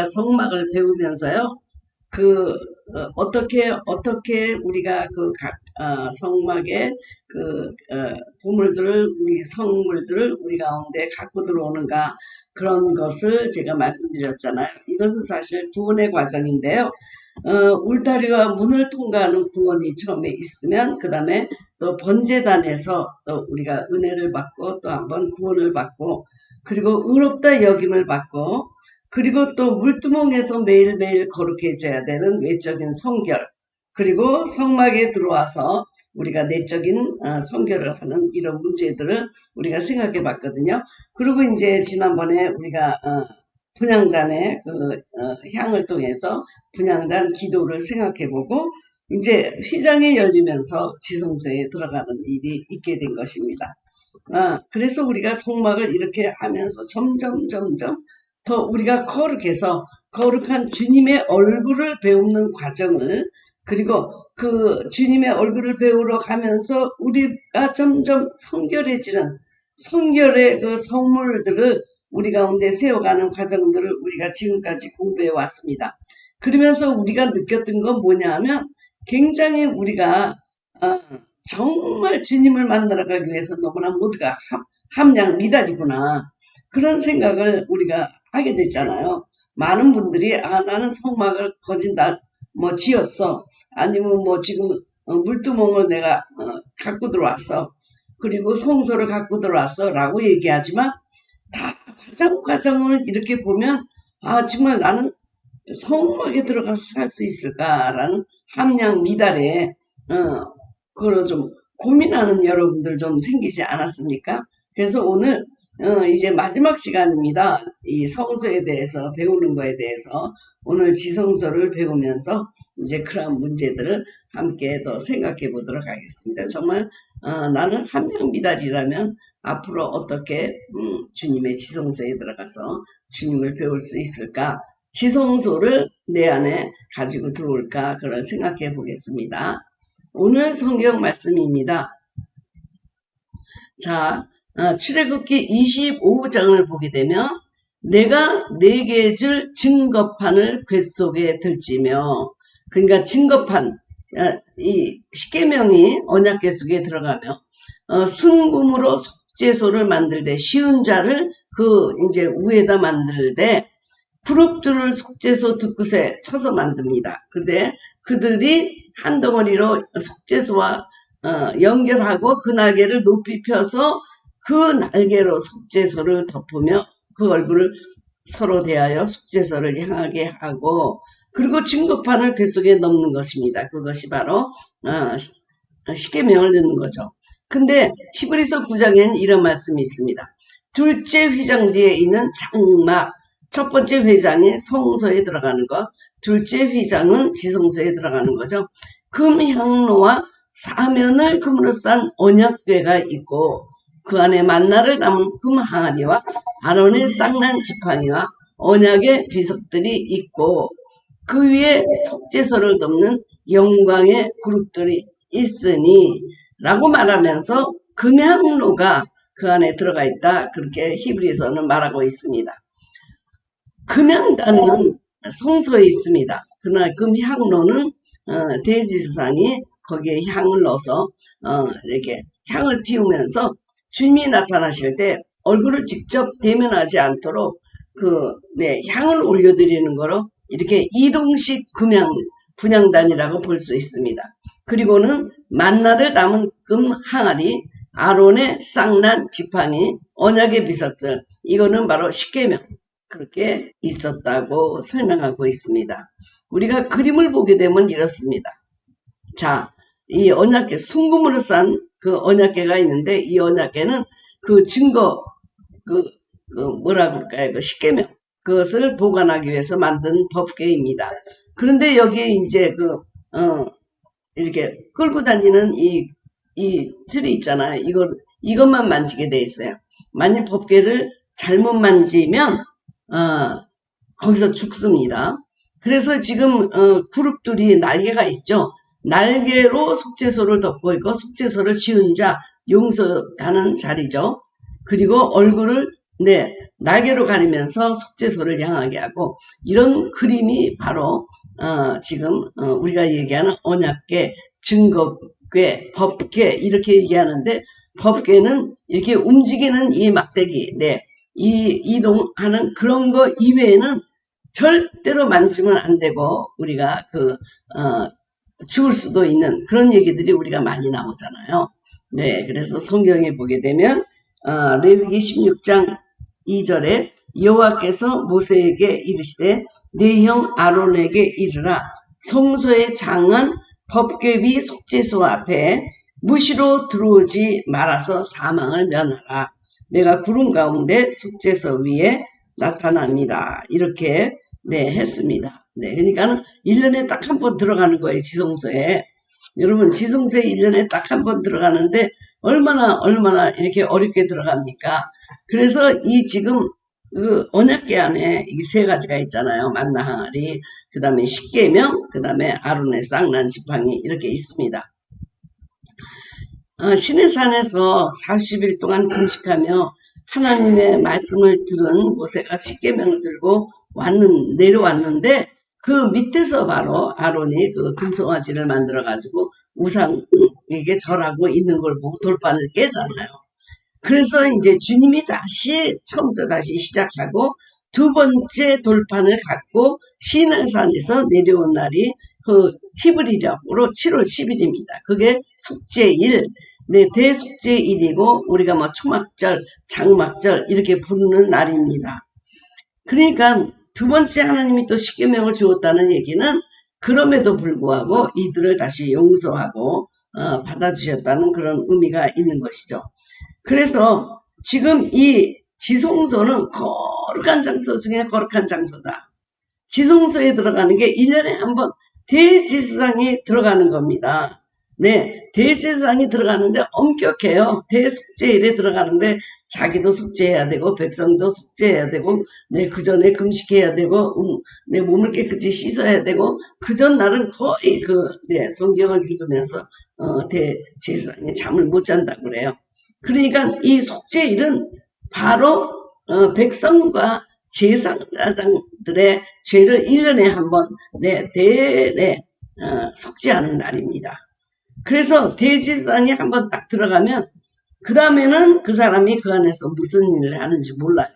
성막을 배우면서요. 그 어떻게 우리가 성막에 보물들을 우리 성물들을 우리 가운데 갖고 들어오는가 그런 것을 제가 말씀드렸잖아요. 이것은 사실 구원의 과정인데요. 울타리와 문을 통과하는 구원이 처음에 있으면 그 다음에 또 번제단에서 또 우리가 은혜를 받고 또 한번 구원을 받고 그리고 의롭다 여김을 받고 그리고 또 물두멍에서 매일매일 거룩해져야 되는 외적인 성결 그리고 성막에 들어와서 우리가 내적인 성결을 하는 이런 문제들을 우리가 생각해 봤거든요. 그리고 이제 지난번에 우리가 분향단의 향을 통해서 분향단 기도를 생각해 보고 이제 휘장이 열리면서 지성소에 들어가는 일이 있게 된 것입니다. 그래서 우리가 성막을 이렇게 하면서 점점 더 우리가 거룩해서 거룩한 주님의 얼굴을 배우는 과정을 그리고 그 주님의 얼굴을 배우러 가면서 우리가 점점 성결해지는 성결의 그 성물들을 우리 가운데 세워가는 과정들을 우리가 지금까지 공부해 왔습니다. 그러면서 우리가 느꼈던 건 뭐냐 하면 굉장히 우리가 정말 주님을 만나러가기 위해서 너무나 모두가 함량 미달이구나 그런 생각을 우리가 하게 됐잖아요. 많은 분들이 나는 성막을 거진다 지었어 아니면 지금 물두멍을 내가 갖고 들어왔어 그리고 성소를 갖고 들어왔어 라고 얘기하지만 다 과정을 이렇게 보면 정말 나는 성막에 들어가서 살 수 있을까라는 함량 미달에 그걸 좀 고민하는 여러분들 좀 생기지 않았습니까? 그래서 오늘 이제 마지막 시간입니다. 이 성소에 대해서 배우는 거에 대해서 오늘 지성소를 배우면서 이제 그런 문제들을 함께 더 생각해 보도록 하겠습니다. 정말 나는 함량 미달이라면 앞으로 어떻게 주님의 지성소에 들어가서 주님을 배울 수 있을까? 지성소를 내 안에 가지고 들어올까? 그걸 생각해 보겠습니다. 오늘 성경 말씀입니다. 자, 출애굽기 25장을 보게 되면 내가 네게 줄 증거판을 궤속에 들지며 그러니까 증거판 이 십계명이 언약궤 속에 들어가며 순금으로 속죄소를 만들되 쉬운 자를 이제 위에다 만들되 그룹들을 속죄소 두 끝에 쳐서 만듭니다. 근데 그들이 한 덩어리로 속죄소와 연결하고 그 날개를 높이 펴서 그 날개로 속죄소를 덮으며 그 얼굴을 서로 대하여 속죄소를 향하게 하고 그리고 증거판을 그 속에 넣는 것입니다. 그것이 바로 십계명을 넣는 거죠. 근데 히브리서 9장에는 이런 말씀이 있습니다. 둘째 휘장 뒤에 있는 장막 첫 번째 휘장이 성소에 들어가는 것 둘째 휘장은 지성소에 들어가는 거죠. 금향로와 사면을 금으로 싼 언약궤가 있고 그 안에 만나를 담은 금 항아리와 아론의 쌍난 지팡이와 언약의 비석들이 있고 그 위에 속죄소를 덮는 영광의 그룹들이 있으니 라고 말하면서 금향로가 그 안에 들어가 있다. 그렇게 히브리서는 말하고 있습니다. 금향단은 성소에 있습니다. 그러나 금향로는 대지사장이 거기에 향을 넣어서 이렇게 향을 피우면서 주님이 나타나실 때 얼굴을 직접 대면하지 않도록 향을 올려드리는 거로 이렇게 이동식 분향단이라고 볼 수 있습니다. 그리고는 만나를 담은 금 항아리, 아론의 쌍난 지팡이, 언약의 비석들 이거는 바로 십계명 그렇게 있었다고 설명하고 있습니다. 우리가 그림을 보게 되면 이렇습니다. 자, 이 언약궤 순금으로 싼 그 언약궤가 있는데 이 언약궤는 그 증거 뭐라 그럴까요? 그 십계명 그것을 보관하기 위해서 만든 법궤입니다. 그런데 여기에 이제 이렇게 끌고 다니는 이 틀이 있잖아요. 이것만 만지게 돼 있어요. 만일 법궤를 잘못 만지면 거기서 죽습니다. 그래서 지금 그룹들이 날개가 있죠. 날개로 속죄소를 덮고 있고 속죄소를 지은 자 용서하는 자리죠. 그리고 얼굴을 네, 날개로 가리면서 속죄소를 향하게 하고 이런 그림이 바로 지금 우리가 얘기하는 언약궤, 증거궤, 법궤 이렇게 얘기하는데 법궤는 이렇게 움직이는 이 막대기, 네, 이 이동하는 그런 거 이외에는 절대로 만지면 안 되고 우리가 죽을 수도 있는 그런 얘기들이 우리가 많이 나오잖아요. 네, 그래서 성경에 보게 되면 레위기 16장 2절에 여호와께서 모세에게 이르시되 네 형 아론에게 이르라 성소의 장은 법궤비 속죄소 앞에 무시로 들어오지 말아서 사망을 면하라. 내가 구름 가운데 속죄소 위에 나타납니다. 이렇게 네 했습니다. 네, 그러니까는 1년에 딱 한 번 들어가는 거예요. 지성소에. 여러분 지성소에 1년에 딱 한 번 들어가는데 얼마나 이렇게 어렵게 들어갑니까? 그래서 이 지금 그 언약궤 안에 이 세 가지가 있잖아요. 만나 항아리, 그 다음에 십계명, 그 다음에 아론의 쌍난 지팡이 이렇게 있습니다. 시내산에서 40일 동안 금식하며 하나님의 말씀을 들은 모세가 십계명을 들고 내려왔는데 그 밑에서 바로 아론이 그 금송아지를 만들어 가지고 우상에게 절하고 있는 걸 보고 돌판을 깨잖아요. 그래서 이제 주님이 처음부터 다시 시작하고 두 번째 돌판을 갖고 시내산에서 내려온 날이 그 히브리력으로 7월 10일입니다. 그게 속죄일, 네, 대속죄일이고 우리가 뭐 초막절, 장막절 이렇게 부르는 날입니다. 그러니까 두 번째 하나님이 또 십계명을 주었다는 얘기는 그럼에도 불구하고 이들을 다시 용서하고 받아주셨다는 그런 의미가 있는 것이죠. 그래서 지금 이 지성소는 거룩한 장소 중에 거룩한 장소다. 지성소에 들어가는 게 1년에 한 번 대제사장이 들어가는 겁니다. 네, 대제사장이 들어가는데 엄격해요. 대속죄일에 들어가는데 자기도 속죄해야 되고 백성도 속죄해야 되고 네, 그 전에 금식해야 되고 내 몸을 깨끗이 씻어야 되고 그 전날은 거의 네, 성경을 읽으면서 대제사장이 잠을 못 잔다고 그래요. 그러니까 이 속죄일은 바로 백성과 제사장들의 죄를 1년에 한 번 속죄하는 날입니다. 그래서 대제사장이 한 번 딱 들어가면 그 다음에는 그 사람이 그 안에서 무슨 일을 하는지 몰라요.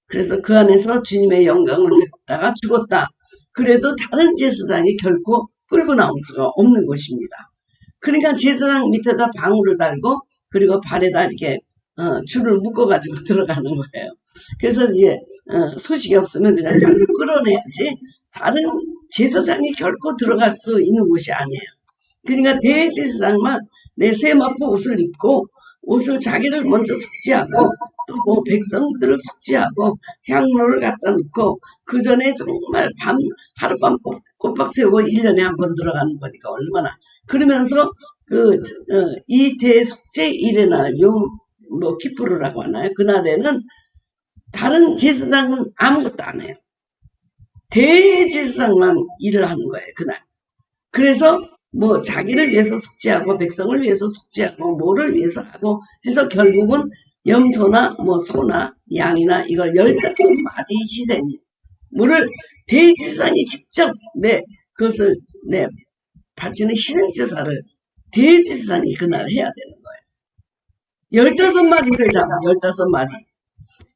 그래서 그 안에서 주님의 영광을 배웠다가 죽었다. 그래도 다른 제사장이 결코 끌고 나올 수가 없는 것입니다. 그러니까 제사장 밑에다 방울을 달고 그리고 발에다 이렇게 줄을 묶어가지고 들어가는 거예요. 그래서 이제 소식이 없으면 그냥 발로 끌어내야지 다른 제사장이 결코 들어갈 수 있는 곳이 아니에요. 그러니까 대제사장만 내 세마포 옷을 입고 옷을 자기를 먼저 속죄하고 또 뭐 백성들을 속죄하고 향로를 갖다 놓고 그 전에 정말 하룻밤 꼬박 세우고 1년에 한 번 들어가는 거니까 얼마나 그러면서 이 대속죄일의 날 키푸르라고 하나요? 그날에는 다른 제사장은 아무것도 안 해요. 대제사장만 일을 하는 거예요. 그날. 그래서 뭐 자기를 위해서 속죄하고 백성을 위해서 속죄하고 뭐를 위해서 하고 해서 결국은 염소나 뭐 소나 양이나 이걸 15마리 희생이 물을 대제사장이 직접 그것을 바치는 희생제사를 대제사장이 그날 해야 되는 거예요. 15마리를 잡아 15마리.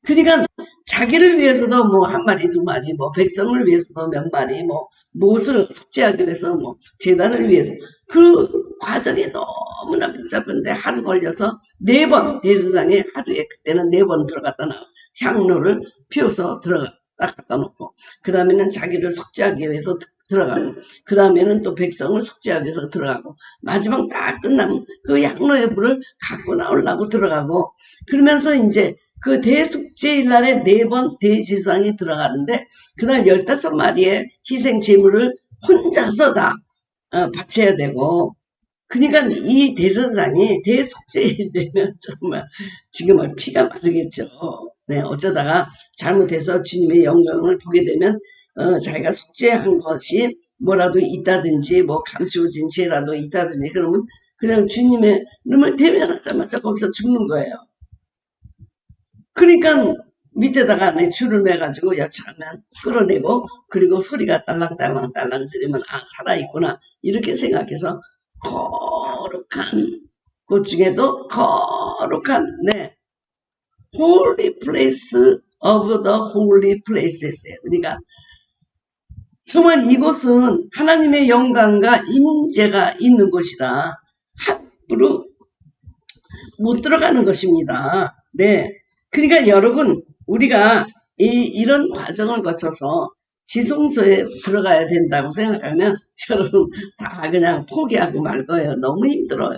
그러니까 자기를 위해서도 뭐 한 마리, 두 마리, 뭐 백성을 위해서도 몇 마리, 뭐 무엇을 속죄하기 위해서 뭐 재단을 위해서 그 과정이 너무나 복잡한데 하루 걸려서 4번 대제사장이 하루에 그때는 4번 들어갔다 나와 향로를 피워서 갖다 놓고 그 다음에는 자기를 속죄하기 위해서 들어가고 그 다음에는 또 백성을 속죄하기 위해서 들어가고 마지막 딱 끝나면 그 향로의 불을 갖고 나오려고 들어가고 그러면서 이제 그 대속죄일 날에 4번 대제사장이 들어가는데 그날 15마리의 희생 제물을 혼자서 다 바쳐야 되고 그러니까 이 대제사장이 대속죄일 되면 정말 지금 피가 마르겠죠. 네, 어쩌다가 잘못해서 주님의 영광을 보게 되면 자기가 속죄한 것이 뭐라도 있다든지 뭐 감추어진 죄라도 있다든지 그러면 그냥 주님의 이름을 대면하자마자 거기서 죽는 거예요. 그러니까 밑에다가 내 줄을 매가지고 여차하면 끌어내고, 그리고 소리가 딸랑딸랑딸랑 들으면 아 살아있구나 이렇게 생각해서 거룩한 곳 중에도 거룩한 holy place of the holy places예요. 그러니까 정말 이곳은 하나님의 영광과 임재가 있는 곳이다. 함부로 못 들어가는 것입니다. 네. 그러니까 여러분, 우리가 이런 과정을 거쳐서 지성소에 들어가야 된다고 생각하면 여러분 다 그냥 포기하고 말 거예요. 너무 힘들어요.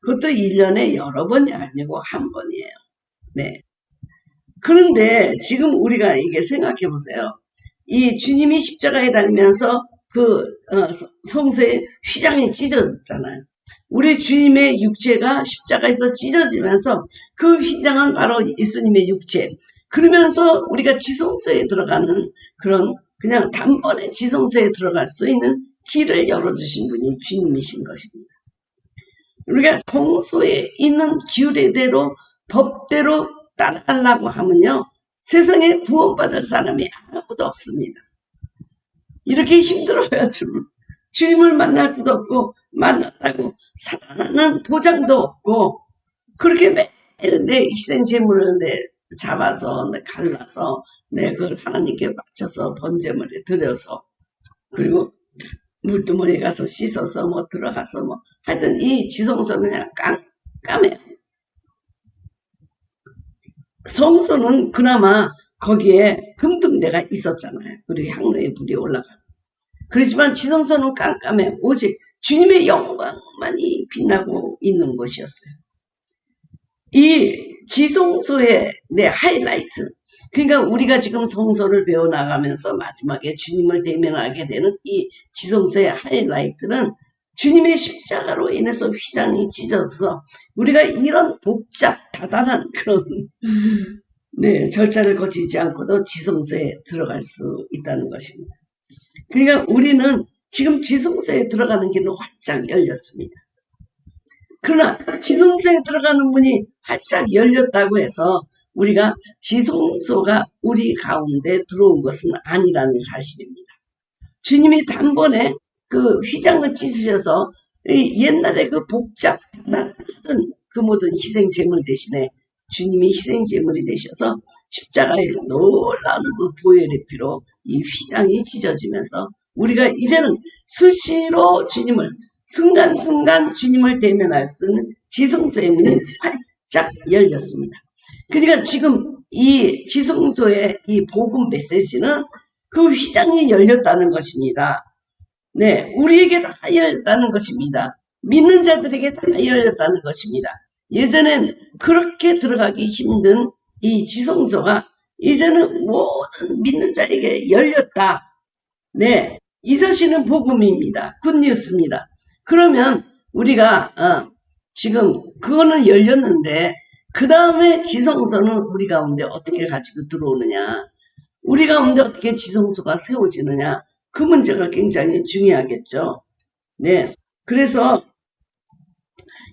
그것도 1년에 여러 번이 아니고 한 번이에요. 네. 그런데 지금 우리가 이게 생각해 보세요. 이 주님이 십자가에 달면서 성소의 휘장이 찢어졌잖아요. 우리 주님의 육체가 십자가에서 찢어지면서 그 휘장은 바로 예수님의 육체. 그러면서 우리가 지성소에 들어가는 그런 그냥 단번에 지성소에 들어갈 수 있는 길을 열어주신 분이 주님이신 것입니다. 우리가 성소에 있는 규례대로 법대로 따라가려고 하면요. 세상에 구원받을 사람이 아무도 없습니다. 이렇게 힘들어요. 주님을 만날 수도 없고 만났다고 살아나는 보장도 없고 그렇게 매일 내 희생 제물을 잡아서 갈라서 그걸 하나님께 바쳐서 번제물에 드려서 그리고 물두머리에 가서 씻어서 들어가서 하여튼 이 지성소는 그냥 깜깜해요. 성소는 그나마 거기에 금등대가 있었잖아요. 그리고 향로에 불이 올라가. 그렇지만 지성소는 깜깜해. 오직 주님의 영광만이 빛나고 있는 곳이었어요. 이 지성소의 하이라이트. 그러니까 우리가 지금 성소를 배워나가면서 마지막에 주님을 대면하게 되는 이 지성소의 하이라이트는 주님의 십자가로 인해서 휘장이 찢어서 우리가 이런 다단한 그런 절차를 거치지 않고도 지성소에 들어갈 수 있다는 것입니다. 그러니까 우리는 지금 지성소에 들어가는 길은 활짝 열렸습니다. 그러나 지성소에 들어가는 문이 활짝 열렸다고 해서 우리가 지성소가 우리 가운데 들어온 것은 아니라는 사실입니다. 주님이 단번에 그 휘장을 찢으셔서 옛날에 그 복잡한 그 모든 희생제물 대신에 주님이 희생제물이 되셔서 십자가에 놀라운 그 보혈의 피로 이 휘장이 찢어지면서 우리가 이제는 수시로 주님을 순간순간 주님을 대면할 수 있는 지성소의 문이 활짝 열렸습니다. 그러니까 지금 이 지성소의 이 복음 메시지는 그 휘장이 열렸다는 것입니다. 네, 우리에게 다 열렸다는 것입니다. 믿는 자들에게 다 열렸다는 것입니다. 예전엔 그렇게 들어가기 힘든 이 지성소가 이제는 모든 믿는 자에게 열렸다. 네, 이 사실은 복음입니다. 굿뉴스입니다. 그러면 우리가 지금 그거는 열렸는데 그 다음에 지성소는 우리 가운데 어떻게 가지고 들어오느냐, 우리 가운데 어떻게 지성소가 세워지느냐, 그 문제가 굉장히 중요하겠죠. 네, 그래서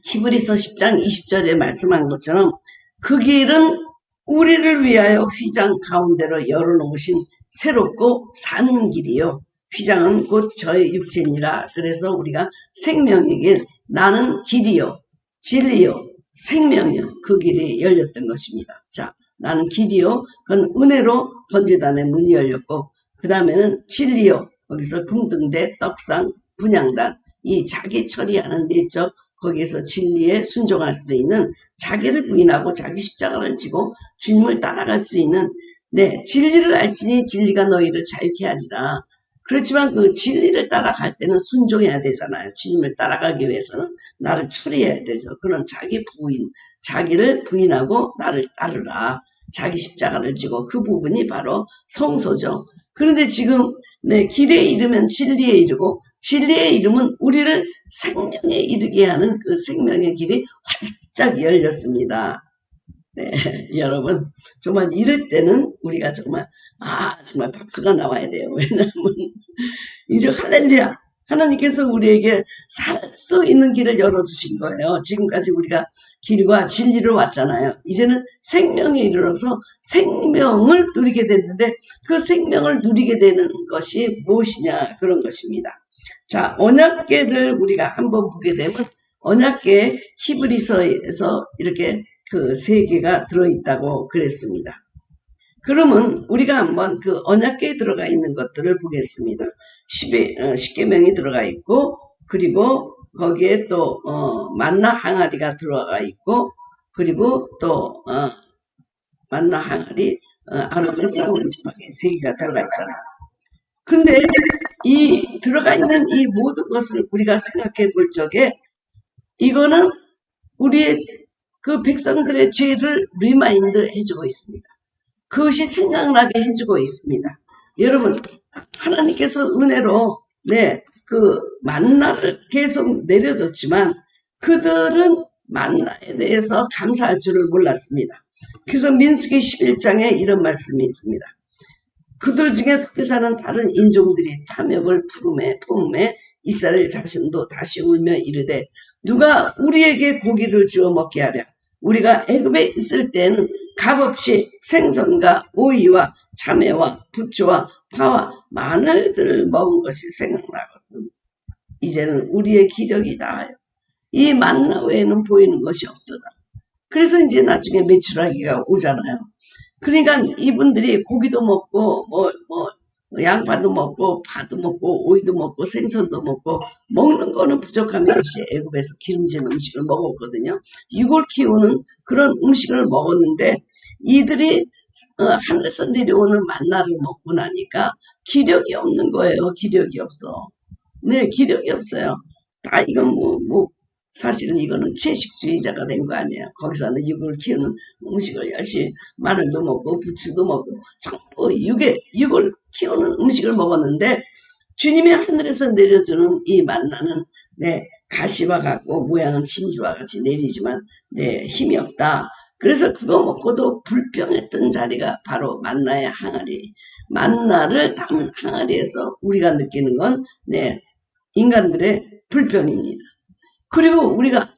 히브리서 10장 20절에 말씀한 것처럼 그 길은 우리를 위하여 휘장 가운데로 열어놓으신 새롭고 사는 길이요. 휘장은 곧 저의 육체니라. 그래서 우리가 생명의 길, 나는 길이요, 진리요, 생명이요. 그 길이 열렸던 것입니다. 자, 나는 길이요. 그건 은혜로 번제단의 문이 열렸고, 그 다음에는 진리요. 거기서 금등대, 떡상, 분향단, 이 자기 처리하는 내적, 거기에서 진리에 순종할 수 있는 자기를 부인하고 자기 십자가를 지고 주님을 따라갈 수 있는 진리를 알지니 진리가 너희를 자유케 하리라. 그렇지만 그 진리를 따라갈 때는 순종해야 되잖아요. 주님을 따라가기 위해서는 나를 처리해야 되죠. 그런 자기를 부인하고 나를 따르라. 자기 십자가를 지고 그 부분이 바로 성소죠. 그런데 지금 길에 이르면 진리에 이르고 진리에 이름은 우리를 생명에 이르게 하는 그 생명의 길이 활짝 열렸습니다. 네, 여러분 정말 이럴 때는 우리가 정말 박수가 나와야 돼요. 왜냐하면 이제 할렐루야 하나님께서 우리에게 살 수 있는 길을 열어주신 거예요. 지금까지 우리가 길과 진리를 왔잖아요. 이제는 생명에 이르러서 생명을 누리게 됐는데 그 생명을 누리게 되는 것이 무엇이냐 그런 것입니다. 자, 언약궤를 우리가 한번 보게 되면 언약궤 히브리서에서 이렇게 그 세 개가 들어있다고 그랬습니다. 그러면 우리가 한번 그 언약궤에 들어가 있는 것들을 보겠습니다. 10계명이 들어가 있고 그리고 거기에 또 만나 항아리가 들어가 있고 그리고 또 만나 항아리 아론의 쌍난 지팡이 세 개가 들어가 있잖아요. 근데 이 들어가 있는 이 모든 것을 우리가 생각해 볼 적에 이거는 우리의 그 백성들의 죄를 리마인드 해주고 있습니다. 그것이 생각나게 해주고 있습니다. 여러분, 하나님께서 은혜로 그 만나를 계속 내려줬지만 그들은 만나에 대해서 감사할 줄을 몰랐습니다. 그래서 민수기 11장에 이런 말씀이 있습니다. 그들 중에 속해 사는 다른 인종들이 탐욕을 품에 이스라엘 자신도 다시 울며 이르되 누가 우리에게 고기를 주어 먹게 하랴. 우리가 애굽에 있을 때에는 값없이 생선과 오이와 참외와 부추와 파와 마늘들을 먹은 것이 생각나거든. 이제는 우리의 기력이 다하여 이 만나 외에는 보이는 것이 없도다. 그래서 이제 나중에 메추라기가 오잖아요. 그러니까 이분들이 고기도 먹고 양파도 먹고 파도 먹고 오이도 먹고 생선도 먹고 먹는 거는 부족함이 없이 애굽에서 기름진 음식을 먹었거든요. 이걸 키우는 그런 음식을 먹었는데 이들이 하늘에서 내려오는 만나를 먹고 나니까 기력이 없는 거예요. 기력이 없어. 네, 기력이 없어요. 다 이건 사실은 이거는 채식주의자가 된 거 아니에요. 거기서는 육을 키우는 음식을 열심히 마늘도 먹고 부추도 먹고 전부 육을 키우는 음식을 먹었는데 주님이 하늘에서 내려주는 이 만나는 가시와 같고 모양은 진주와 같이 내리지만 힘이 없다. 그래서 그거 먹고도 불평했던 자리가 바로 만나의 항아리. 만나를 담은 항아리에서 우리가 느끼는 건 인간들의 불평입니다. 그리고 우리가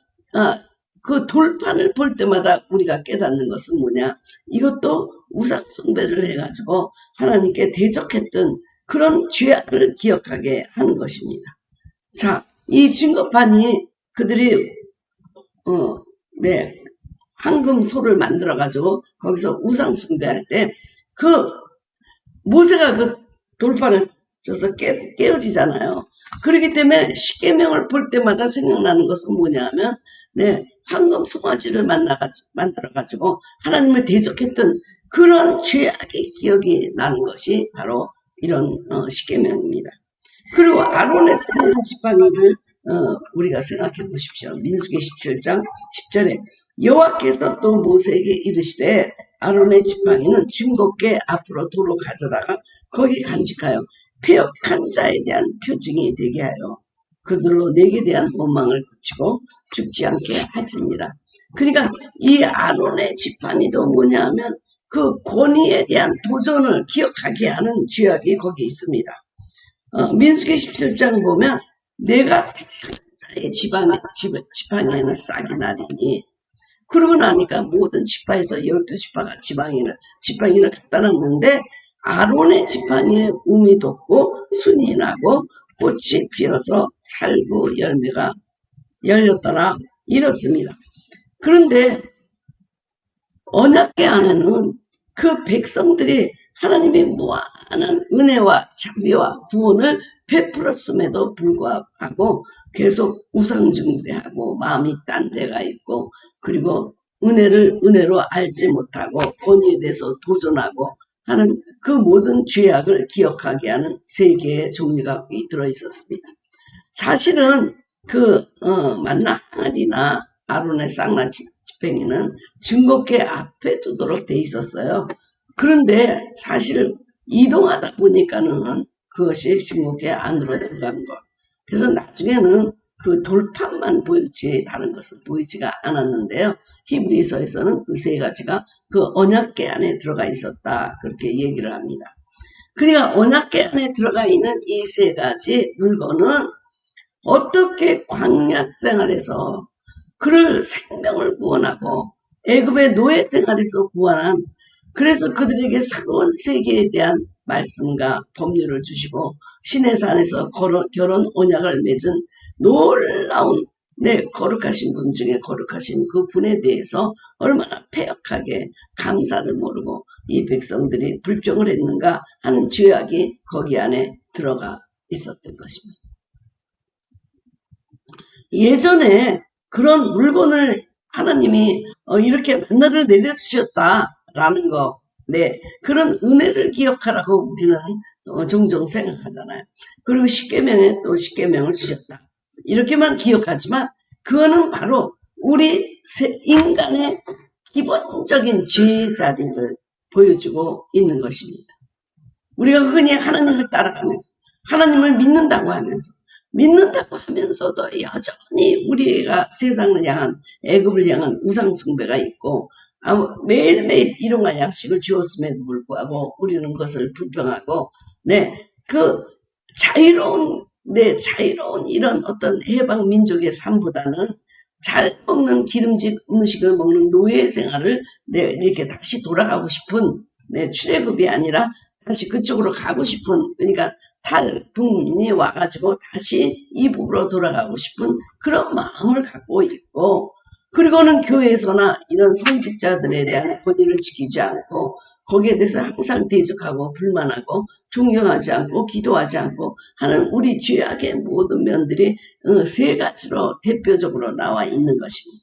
그 돌판을 볼 때마다 우리가 깨닫는 것은 뭐냐? 이것도 우상 숭배를 해가지고 하나님께 대적했던 그런 죄악을 기억하게 하는 것입니다. 자, 이 증거판이 그들이 황금 소를 만들어가지고 거기서 우상 숭배할 때 그 모세가 그 돌판을 줘서 깨어지잖아요. 그렇기 때문에 십계명을 볼 때마다 생각나는 것은 뭐냐 하면 황금 송아지를 만들어가지고 하나님을 대적했던 그런 죄악의 기억이 나는 것이 바로 이런 십계명입니다. 그리고 아론의 쌍난 지팡이를 우리가 생각해 보십시오. 민수기 17장 10절에 여호와께서 또 모세에게 이르시되 아론의 지팡이는 증거궤 앞으로 도로 가져다가 거기 간직하여 패역한 자에 대한 표징이 되게 하여 그들로 내게 대한 원망을 그치고 죽지 않게 하지니라. 그러니까 이 아론의 지팡이도 뭐냐 하면 그 권위에 대한 도전을 기억하게 하는 죄악이 거기 있습니다. 민수기 17장 보면 내가 택한 자의 지팡이에는 싹이 나리니 그러고 나니까 모든 지파에서 12지파가 지팡이를 갖다 놨는데 아론의 지팡이에 움이 돋고 순이 나고 꽃이 피어서 살구 열매가 열렸더라 이렇습니다. 그런데 언약궤 안에는 그 백성들이 하나님의 무한한 은혜와 자비와 구원을 베풀었음에도 불구하고 계속 우상숭배하고 마음이 딴 데가 있고 그리고 은혜로 알지 못하고 권위에 대해서 도전하고 하는 그 모든 죄악을 기억하게 하는 세 개의 종류가 들어있었습니다. 사실은 그 만나 항아리나 아론의 쌍난 지팡이는 증거궤 앞에 두도록 돼 있었어요. 그런데 사실 이동하다 보니까는 그것이 증거궤 안으로 들어간 것. 그래서 나중에는 그 돌판만 보였지 다른 것은 보이지가 않았는데요. 히브리서에서는 그 세 가지가 그 언약궤 안에 들어가 있었다 그렇게 얘기를 합니다. 그러니까 언약궤 안에 들어가 있는 이 세 가지 물건은 어떻게 광야 생활에서 그를 생명을 구원하고 애굽의 노예 생활에서 구원한, 그래서 그들에게 새로운 세계에 대한 말씀과 법률을 주시고 신의 산에서 결혼 언약을 맺은 놀라운 거룩하신 분 중에 거룩하신 그 분에 대해서 얼마나 패역하게 감사를 모르고 이 백성들이 불평을 했는가 하는 죄악이 거기 안에 들어가 있었던 것입니다. 예전에 그런 물건을 하나님이 이렇게 만나를 내려주셨다라는 거, 그런 은혜를 기억하라고 우리는 종종 생각하잖아요. 그리고 십계명에 또 십계명을 주셨다. 이렇게만 기억하지만 그거는 바로 우리 인간의 기본적인 죄의 자리를 보여주고 있는 것입니다. 우리가 흔히 하나님을 따라가면서 하나님을 믿는다고 하면서도 여전히 우리가 세상을 향한 애굽을 향한 우상 숭배가 있고 매일매일 일용할 양식을 주었음에도 불구하고 우리는 그것을 불평하고 그 자유로운 이런 어떤 해방 민족의 삶보다는 잘 먹는 기름진 음식을 먹는 노예 생활을 이렇게 다시 돌아가고 싶은 출애굽이 아니라 다시 그쪽으로 가고 싶은, 그러니까 탈북민이 와가지고 다시 이북으로 돌아가고 싶은 그런 마음을 갖고 있고, 그리고는 교회에서나 이런 성직자들에 대한 권위를 지키지 않고 거기에 대해서 항상 대적하고 불만하고 존경하지 않고 기도하지 않고 하는 우리 죄악의 모든 면들이 세 가지로 대표적으로 나와 있는 것입니다.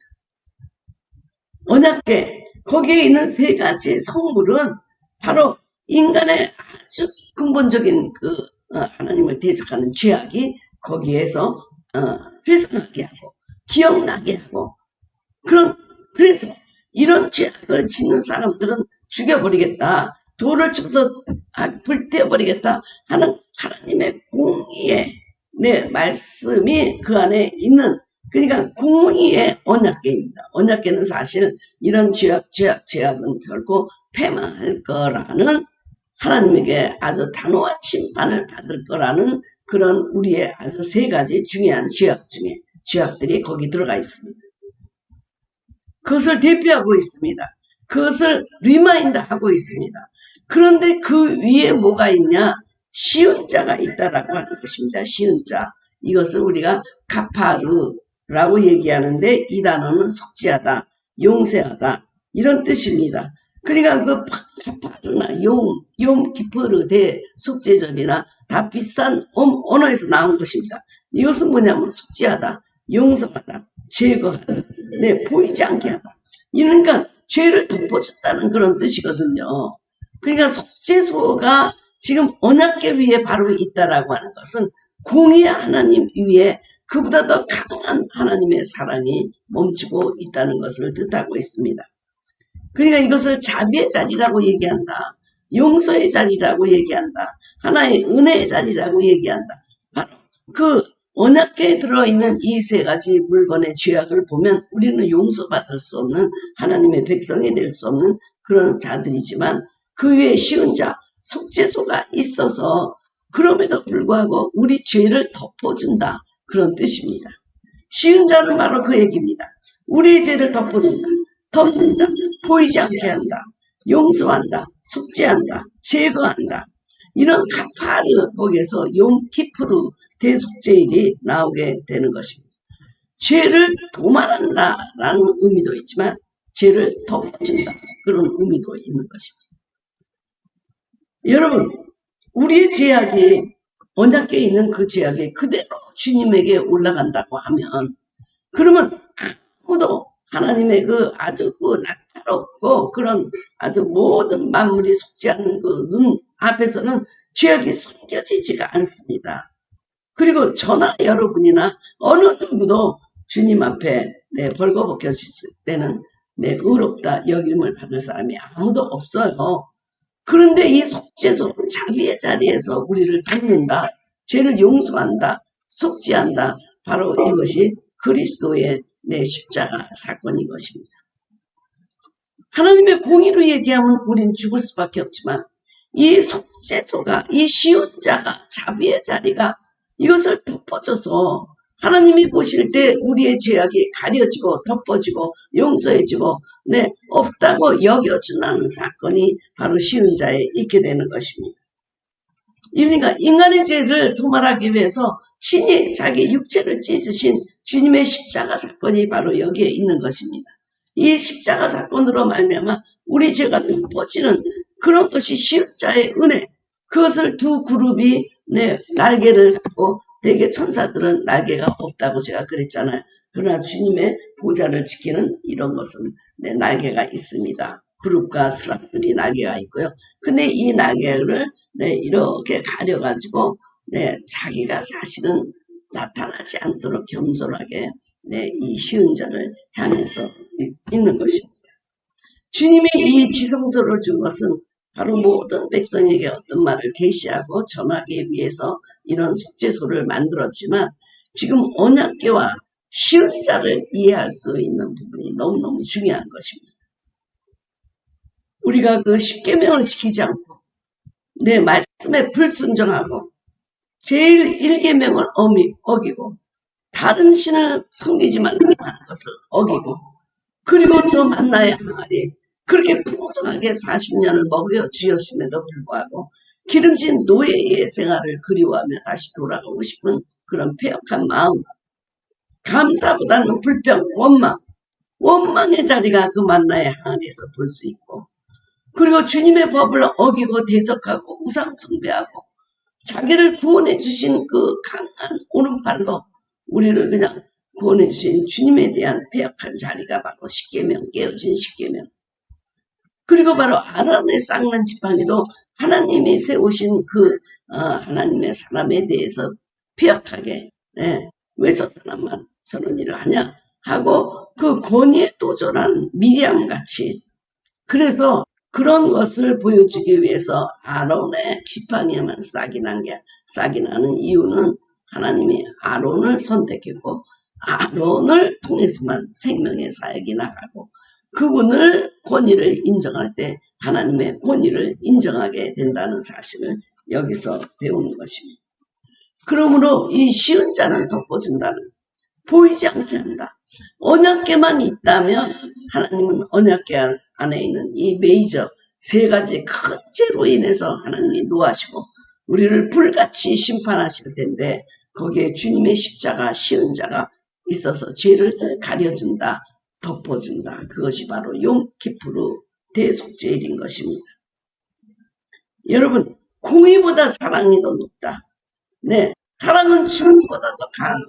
언약궤 거기에 있는 세 가지 성물은 바로 인간의 아주 근본적인 그 하나님을 대적하는 죄악이 거기에서 회상하게 하고 기억나게 하고, 그래서 이런 죄악을 짓는 사람들은 죽여버리겠다, 돌을 쳐서 불태워버리겠다 하는 하나님의 공의의 말씀이 그 안에 있는, 그러니까 공의의 언약궤입니다. 언약궤는 사실 이런 죄악은 결코 패망할 거라는, 하나님에게 아주 단호한 심판을 받을 거라는 그런 우리의 아주 세 가지 중요한 죄악들이 거기 들어가 있습니다. 그것을 대표하고 있습니다. 그것을 리마인드하고 있습니다. 그런데 그 위에 뭐가 있냐? 쉬운 자가 있다라고 하는 것입니다. 쉬운 자. 이것을 우리가 가파르라고 얘기하는데 이 단어는 속죄하다, 용서하다 이런 뜻입니다. 그러니까 그 가파르나 욤기프르 대속죄절이나 다 비슷한 언어에서 나온 것입니다. 이것은 뭐냐면 속죄하다, 용서하다, 제거하다, 보이지 않게 하다. 그러니까 죄를 덮어준다는 그런 뜻이거든요. 그러니까 속죄소가 지금 언약궤 위에 바로 있다라고 하는 것은 공의의 하나님 위에 그보다 더 강한 하나님의 사랑이 멈추고 있다는 것을 뜻하고 있습니다. 그러니까 이것을 자비의 자리라고 얘기한다, 용서의 자리라고 얘기한다, 하나의 은혜의 자리라고 얘기한다. 바로 그 언약궤에 들어있는 이 세 가지 물건의 죄악을 보면 우리는 용서받을 수 없는, 하나님의 백성이 될 수 없는 그런 자들이지만 그 위에 쉬운 자, 속죄소가 있어서 그럼에도 불구하고 우리 죄를 덮어준다, 그런 뜻입니다. 쉬운 자는 바로 그 얘기입니다. 우리의 죄를 덮는다, 보이지 않게 한다, 용서한다, 속죄한다, 제거한다. 이런 가파르, 거기에서 욤기프르 대속죄일이 나오게 되는 것입니다. 죄를 도말한다라는 의미도 있지만 죄를 덮어준다, 그런 의미도 있는 것입니다. 여러분, 우리의 죄악이 언약궤에 있는 그 죄악이 그대로 주님에게 올라간다고 하면, 그러면 아무도 하나님의 그 아주 그 낙타롭고 그런 아주 모든 만물이 속지 않는 그 눈 앞에서는 죄악이 숨겨지지가 않습니다. 그리고 저나 여러분이나 어느 누구도 주님 앞에 벌거벗겨질 때는 의롭다 여김을 받을 사람이 아무도 없어요. 그런데 이 속죄소, 자비의 자리에서 우리를 덮는다, 죄를 용서한다, 속죄한다, 바로 이것이 그리스도의 십자가 사건인 것입니다. 하나님의 공의로 얘기하면 우린 죽을 수밖에 없지만 이 속죄소가, 이 쉬운 자가, 자비의 자리가 이것을 덮어줘서 하나님이 보실 때 우리의 죄악이 가려지고 덮어지고 용서해지고 없다고 여겨준다는 사건이 바로 쉬운 자에 있게 되는 것입니다. 그러니까 인간의 죄를 도말하기 위해서 신이 자기 육체를 찢으신 주님의 십자가 사건이 바로 여기에 있는 것입니다. 이 십자가 사건으로 말미암아 우리 죄가 덮어지는 그런 것이 쉬운 자의 은혜, 그것을 두 그룹이 날개를 갖고 대개 천사들은 날개가 없다고 제가 그랬잖아요. 그러나 주님의 보좌를 지키는 이런 것은 날개가 있습니다. 그룹과 스랍들이 날개가 있고요. 근데 이 날개를 이렇게 가려가지고 자기가 사실은 나타나지 않도록 겸손하게 이 쉬운 자를 향해서 있는 것입니다. 주님이 이 지성소를 준 것은 바로 모든 백성에게 어떤 말을 계시하고 전하기 위해서 이런 속죄소를 만들었지만 지금 언약궤와 쉬운 자를 이해할 수 있는 부분이 너무너무 중요한 것입니다. 우리가 그 십계명을 지키지 않고 내 말씀에 불순종하고 제일 1계명을 어기고 다른 신을 섬기지 말라는 것을 어기고 그리고 또 만나야 하리 그렇게 풍성하게 40년을 먹여 주었음에도 불구하고 기름진 노예의 생활을 그리워하며 다시 돌아가고 싶은 그런 폐역한 마음, 감사보다는 불평, 원망의 자리가 그 만나의 항에서 볼 수 있고, 그리고 주님의 법을 어기고 대적하고 우상 숭배하고 자기를 구원해 주신 그 강한 오른팔로 우리를 그냥 구원해 주신 주님에 대한 폐역한 자리가 바로 십계명, 깨어진 십계명. 그리고 바로 아론의 쌍난 지팡이도 하나님이 세우신 그 하나님의 사람에 대해서 폐역하게 왜 저 사람만 저런 일을 하냐 하고 그 권위에 도전한 미리암같이 그래서 그런 것을 보여주기 위해서 아론의 지팡이에만 싹이 나는 이유는 하나님이 아론을 선택했고 아론을 통해서만 생명의 사역이 나가고 그분을 권위를 인정할 때 하나님의 권위를 인정하게 된다는 사실을 여기서 배우는 것입니다. 그러므로 이 쉬운 자는 덮어준다는 보이지 않게 한다. 언약궤만 있다면 하나님은 언약궤 안에 있는 이 메이저 세 가지 큰 죄로 인해서 하나님이 노하시고 우리를 불같이 심판하실 텐데 거기에 주님의 십자가 쉬운 자가 있어서 죄를 가려준다. 덮어준다. 그것이 바로 용키푸르 대속죄일인 것입니다. 여러분 공의보다 사랑이 더 높다. 사랑은 죽음보다 더 강해.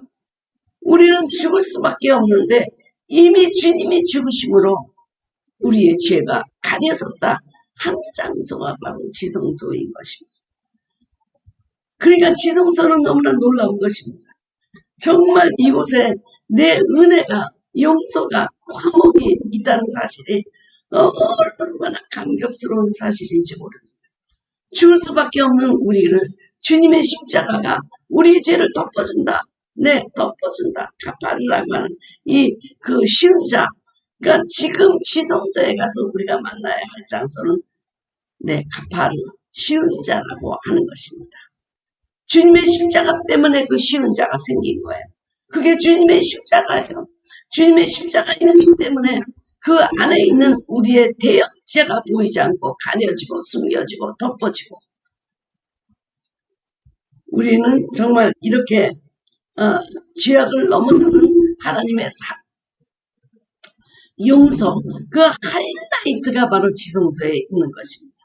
우리는 죽을 수밖에 없는데 이미 주님이 죽으심으로 우리의 죄가 가려졌다. 한 장소가 바로 지성소인 것입니다. 그러니까 지성소는 너무나 놀라운 것입니다. 정말 이곳에 내 은혜가 용서가 화목이 있다는 사실이 얼마나 감격스러운 사실인지 모릅니다. 죽을 수밖에 없는 우리를 주님의 십자가가 우리의 죄를 덮어준다. 덮어준다. 가파르라고 하는 그 쉬운 자. 그러니까 지금 지성소에 가서 우리가 만나야 할 장소는 가파르, 쉬운 자라고 하는 것입니다. 주님의 십자가 때문에 그 쉬운 자가 생긴 거예요. 그게 주님의 십자가예요. 주님의 십자가이기 때문에 그 안에 있는 우리의 대역죄가 보이지 않고 가려지고 숨겨지고 덮어지고 우리는 정말 이렇게 죄악을 넘어서는 하나님의 용서 그 하이라이트가 바로 지성소에 있는 것입니다.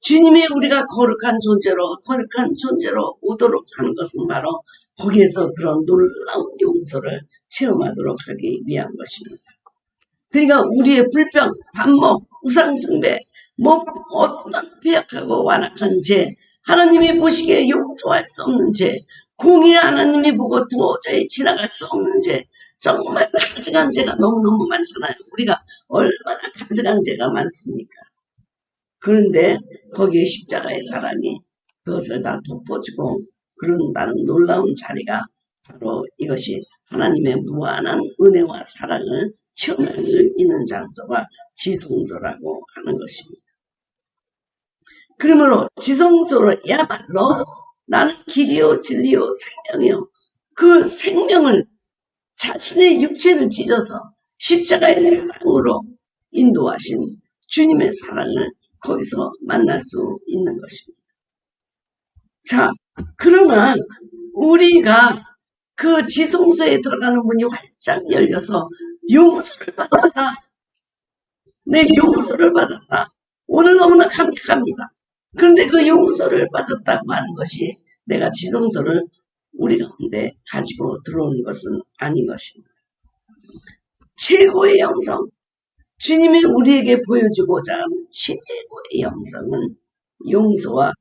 주님이 우리가 거룩한 존재로 오도록 하는 것은 바로 거기에서 그런 놀라운 용서를 체험하도록 하기 위한 것입니다. 그러니까 우리의 불평, 반목, 우상숭배, 어떤 폐역하고 완악한 죄, 하나님이 보시기에 용서할 수 없는 죄, 공의 하나님이 보고 도저히 지나갈 수 없는 죄, 정말 가증한 죄가 너무너무 많잖아요. 우리가 얼마나 가증한 죄가 많습니까? 그런데 거기에 십자가의 사랑이 그것을 다 덮어주고 그런다는 놀라운 자리가 바로 이것이 하나님의 무한한 은혜와 사랑을 체험할 수 있는 장소가 지성소라고 하는 것입니다. 그러므로 지성소야말로 나는 길이요 진리요 생명이요 그 생명을 자신의 육체를 찢어서 십자가의 사랑으로 인도하신 주님의 사랑을 거기서 만날 수 있는 것입니다. 자, 그러나 우리가 그 지성소에 들어가는 문이 활짝 열려서 용서를 받았다. 내 용서를 받았다. 오늘 너무나 감격합니다. 그런데 그 용서를 받았다고 하는 것이 내가 지성소를 우리 가운데 가지고 들어오는 것은 아닌 것입니다. 최고의 영성, 주님이 우리에게 보여주고자 하는 최고의 영성은 용서와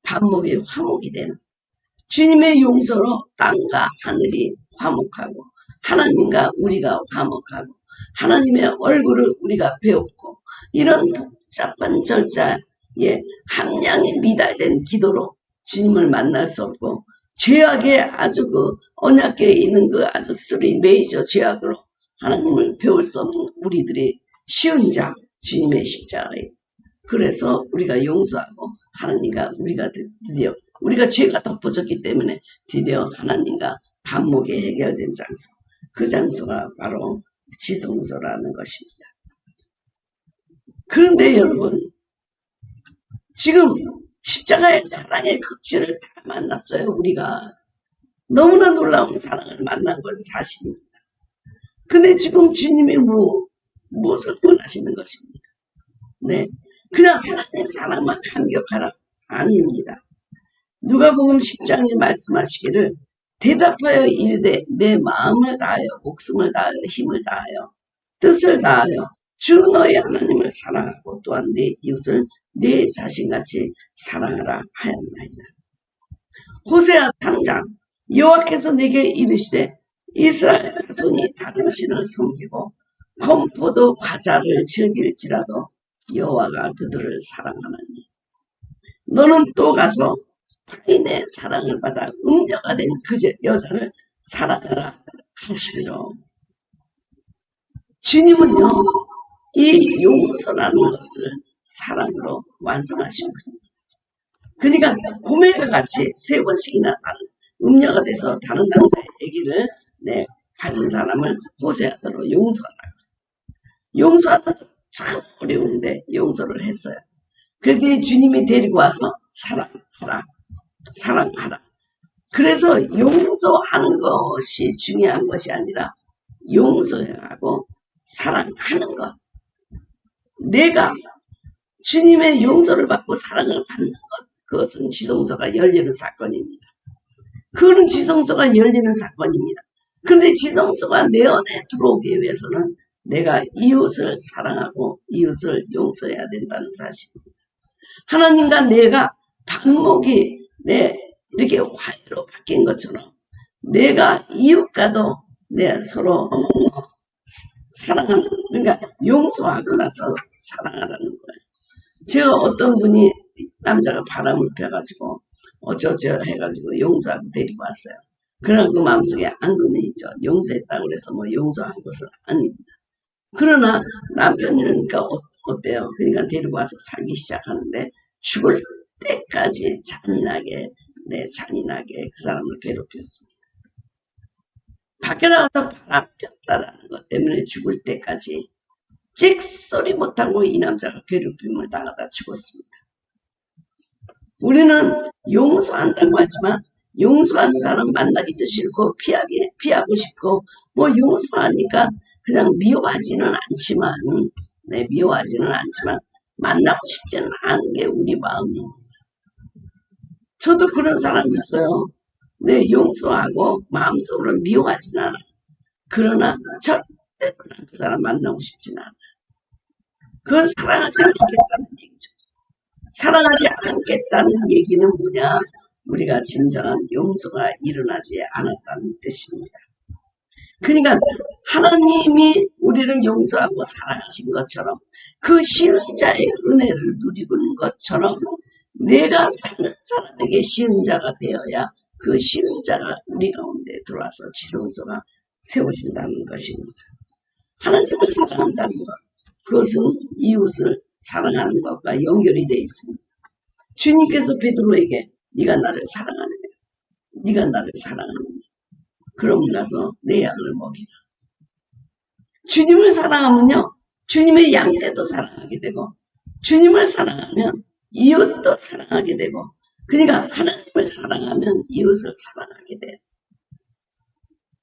반목이 화목이 되는, 주님의 용서로 땅과 하늘이 화목하고 하나님과 우리가 화목하고 하나님의 얼굴을 우리가 배웠고, 이런 복잡한 절차에 함량이 미달된 기도로 주님을 만날 수 없고, 죄악의 아주 그 언약궤에 있는 그 아주 3 메이저 죄악으로 하나님을 배울 수 없는 우리들이 쉬운 자, 주님의 십자가에. 그래서 우리가 용서하고 하나님과 우리가 드디어 우리가 죄가 덮어졌기 때문에 드디어 하나님과 반목이 해결된 장소, 그 장소가 바로 지성소라는 것입니다. 그런데 여러분, 지금 십자가의 사랑의 극치를 다 만났어요. 우리가 너무나 놀라운 사랑을 만난 건 사실입니다. 근데 지금 주님이 무엇을 원하시는 것입니까? 네, 그냥 하나님 사랑만 감격하라? 아닙니다. 누가복음 10장에 말씀하시기를 대답하여 이르되 내 마음을 다하여 목숨을 다하여 힘을 다하여 뜻을 다하여 주 너의 하나님을 사랑하고 또한 내 이웃을 내 자신같이 사랑하라 하였나이다. 호세아 3장, 여호와께서 내게 이르시되 이스라엘 자손이 다른 신을 섬기고 건포도 과자를 즐길지라도 여호와가 그들을 사랑하나니 너는 또 가서 타인의 사랑을 받아 음녀가 된 그 여자를 사랑하라 하시리로. 주님은요, 이 용서라는 것을 사랑으로 완성하신 겁니다. 그러니까 고멜과 같이 3번씩이나 다른 음녀가 돼서 다른 남자의 아기를 가진 사람을 호세아대로 용서하라. 용서하는 건 참 어려운데 용서를 했어요. 그랬더니 주님이 데리고 와서 사랑하라. 그래서 용서하는 것이 중요한 것이 아니라 용서하고 사랑하는 것. 내가 주님의 용서를 받고 사랑을 받는 것, 그것은 지성소가 열리는 사건입니다. 그거는 지성소가 열리는 사건입니다. 그런데 지성소가 내 안에 들어오기 위해서는 내가 이웃을 사랑하고 이웃을 용서해야 된다는 사실입니다. 하나님과 내가 반목이 이렇게 화해로 바뀐 것처럼 내가 이웃과도 서로 사랑하는, 그러니까 용서하고 나서 사랑하라는 거예요. 제가 어떤 분이 남자가 바람을 펴가지고 어쩌저 해가지고 용서하고 데리고 왔어요. 그러나 그 마음속에 앙금이 있죠. 용서했다고 그래서 뭐 용서한 것은 아닙니다. 그러나 남편이니까 어때요? 그러니까 데리고 와서 살기 시작하는데 죽을 때까지 잔인하게 그 사람을 괴롭혔습니다. 밖에 나가서 바람 폈다라는 것 때문에 죽을 때까지 찍소리 못하고 이 남자가 괴롭힘을 당하다 죽었습니다. 우리는 용서한다고 하지만 용서하는 사람 만나기도 싫고 피하고 싶고 뭐 용서하니까 그냥 미워하지는 않지만 만나고 싶지는 않은 게 우리 마음입니다. 저도 그런 사람 있어요. 용서하고 마음속으로 미워하지는 않아요. 그러나 절대로 그 사람 만나고 싶지는 않아요. 그건 사랑하지 않겠다는 얘기죠. 사랑하지 않겠다는 얘기는 뭐냐? 우리가 진정한 용서가 일어나지 않았다는 뜻입니다. 그러니까 하나님이 우리를 용서하고 사랑하신 것처럼 그 시은자의 은혜를 누리고 있는 것처럼 내가 다른 사람에게 시은자가 되어야 그 시은자가 우리 가운데 들어와서 지성소가 세워진다는 것입니다. 하나님을 사랑한다는 것, 그것은 이웃을 사랑하는 것과 연결이 되어 있습니다. 주님께서 베드로에게 네가 나를 사랑하느냐? 그러면 가서 내 양을 먹이라. 주님을 사랑하면요, 주님의 양떼도 사랑하게 되고, 주님을 사랑하면 이웃도 사랑하게 되고, 그러니까 하나님을 사랑하면 이웃을 사랑하게 돼요.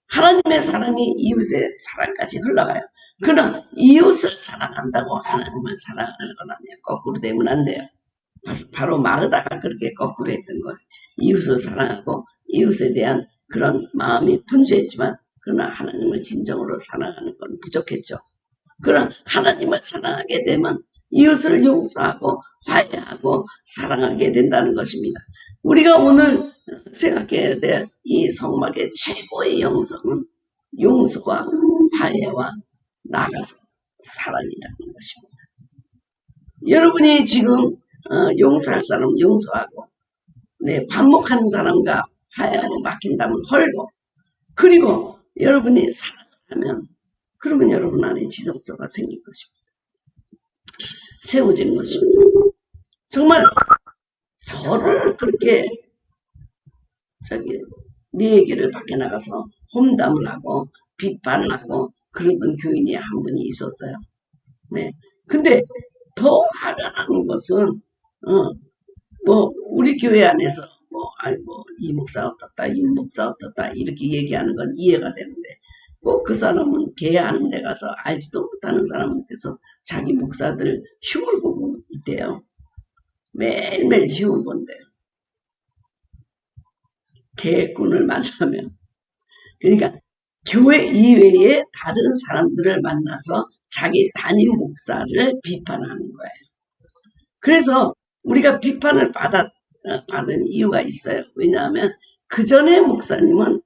하나님의 사랑이 이웃의 사랑까지 흘러가요. 그러나 이웃을 사랑한다고 하나님을 사랑하는 건 아니에요. 거꾸로 되면 안 돼요. 바로 마르다가 그렇게 거꾸로 했던 것. 이웃을 사랑하고 이웃에 대한 그런 마음이 분주했지만 그러나 하나님을 진정으로 사랑하는 건 부족했죠. 그러나 하나님을 사랑하게 되면 이웃을 용서하고 화해하고 사랑하게 된다는 것입니다. 우리가 오늘 생각해야 될 이 성막의 최고의 영성은 용서와 화해와 나아가서 사랑이라는 것입니다. 여러분이 지금 용서할 사람 용서하고 반목하는 사람과 화해하고 맡긴다면 헐고, 그리고 여러분이 사랑하면 그러면 여러분 안에 지성소가 생길 것입니다. 세워진 것입니다. 정말 저를 그렇게 네 얘기를 밖에 나가서 험담을 하고 비판을 하고 그러던 교인이 한 분이 있었어요. 네. 근데 더 화가 나는 것은 우리 교회 안에서 이 목사 어떻다, 이 목사 어떻다 이렇게 얘기하는 건 이해가 되는데 꼭 그 사람은 개하는 데 가서 알지도 못하는 사람한테서 자기 목사들 흉을 보고 있대요. 매일매일 흉을 본대요. 개꾼을 만나면. 그러니까 교회 이외에 다른 사람들을 만나서 자기 담임 목사를 비판하는 거예요. 그래서 우리가 비판을 받은 이유가 있어요. 왜냐하면 그 전에 목사님은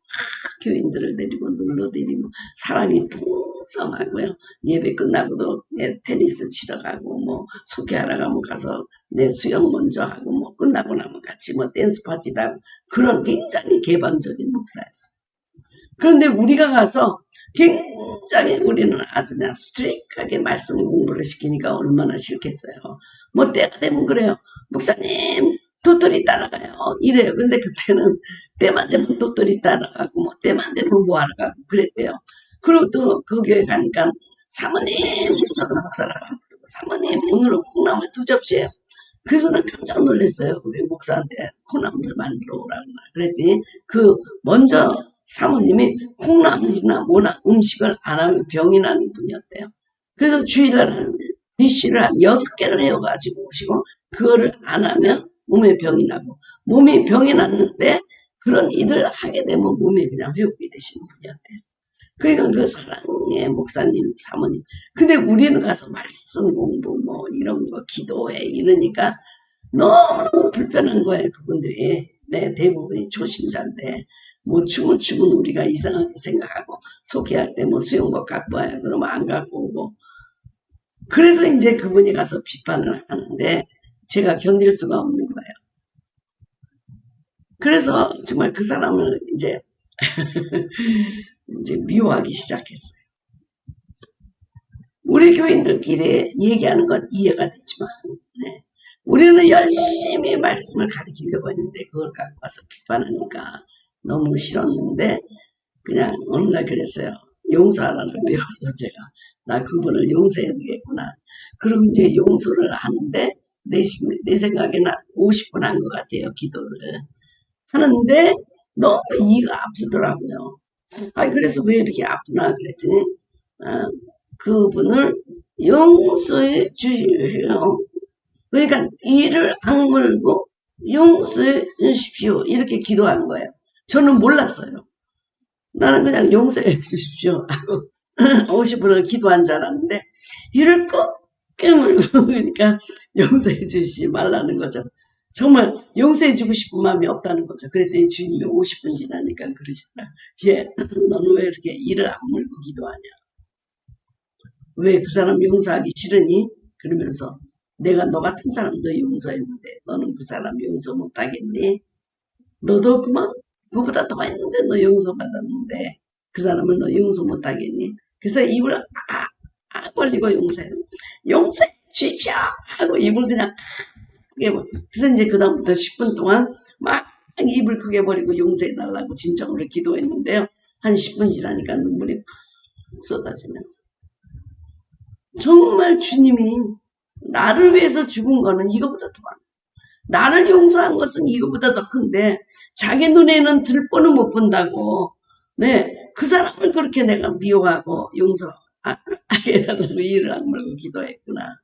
교인들을 데리고 놀러드리고 사랑이 풍성하고요. 예배 끝나고도 테니스 치러 가고 소개하러 가면 가서 수영 먼저 하고 끝나고 나면 같이 댄스 파티도 하고 그런 굉장히 개방적인 목사였어요. 그런데 우리가 가서 굉장히 우리는 아주 그냥 스트릭하게 말씀 공부를 시키니까 얼마나 싫겠어요. 때가 되면 그래요. 목사님 도토리 따라가요. 이래요. 근데 그때는 때만 되면 도토리 따라가고 때만 되면 뭐하러 가고 그랬대요. 그리고 또 그 교회 가니까 사모님, 저도 목사라고 부르고 사모님 오늘은 콩나물 2접시예요. 그래서 난 깜짝 놀랐어요. 우리 목사한테 콩나물을 만들어 오라고 그랬더니 먼저 사모님이 콩나물이나 뭐나 음식을 안 하면 병이 나는 분이었대요. 그래서 주일날 디쉬를 한 6개를 해가지고 오시고 그거를 안 하면 몸에 병이 나고 몸이 병이 났는데 그런 일을 하게 되면 몸에 그냥 회복이 되시는 분이었대요. 그러니까 그 사랑의 목사님, 사모님. 근데 우리는 가서 말씀 공부 이런 거 기도해 이러니까 너무 불편한 거예요. 그분들이. 대부분이 초신자인데 춤을 추면 우리가 이상하게 생각하고 소개할 때 수영복 갖고 와요. 그러면 안 갖고 오고. 그래서 이제 그분이 가서 비판을 하는데 제가 견딜 수가 없는 거예요. 그래서 정말 그 사람을 이제 미워하기 시작했어요. 우리 교인들끼리 얘기하는 건 이해가 되지만 우리는 열심히 말씀을 가르치려고 했는데 그걸 갖고 와서 비판하니까 너무 싫었는데 그냥 어느 날 그랬어요. 용서하라는 배웠어 제가. 나 그분을 용서해야 되겠구나. 그리고 이제 용서를 하는데 내 생각에는 50분 한 것 같아요. 기도를 하는데 너무 이가 아프더라고요. 그래서 왜 이렇게 아프나 그랬더니 그분을 용서해 주십시오. 그러니까 이를 악물고 용서해 주십시오. 이렇게 기도한 거예요. 저는 몰랐어요. 나는 그냥 용서해 주십시오 하고 50분을 기도한 줄 알았는데 이를 꼭 깨물고 그러니까 용서해 주시지 말라는 거죠. 정말 용서해 주고 싶은 마음이 없다는 거죠. 그랬더니 주님이 50분 지나니까 그러시더라. 너는 왜 이렇게 이를 악물고 기도하냐. 왜 그 사람 용서하기 싫으니? 그러면서 내가 너 같은 사람도 용서했는데 너는 그 사람 용서 못하겠니? 너도 그보다 더 했는데 너 용서받았는데 그 사람을 너 용서 못하겠니? 그래서 입을 벌리고 용서해 주십시오 하고 입을 그냥 그래서 이제 그 다음부터 10분 동안 막 입을 크게 벌리고 용서해달라고 진정으로 기도했는데요. 한 10분 지나니까 눈물이 쏟아지면서 정말 주님이 나를 위해서 죽은 거는 이거보다 더 많아. 나를 용서한 것은 이거보다 더 큰데 자기 눈에는 들보는 못 본다고 네, 그 사람을 그렇게 내가 미워하고 용서하게 해달라고 이를 악물고 기도했구나.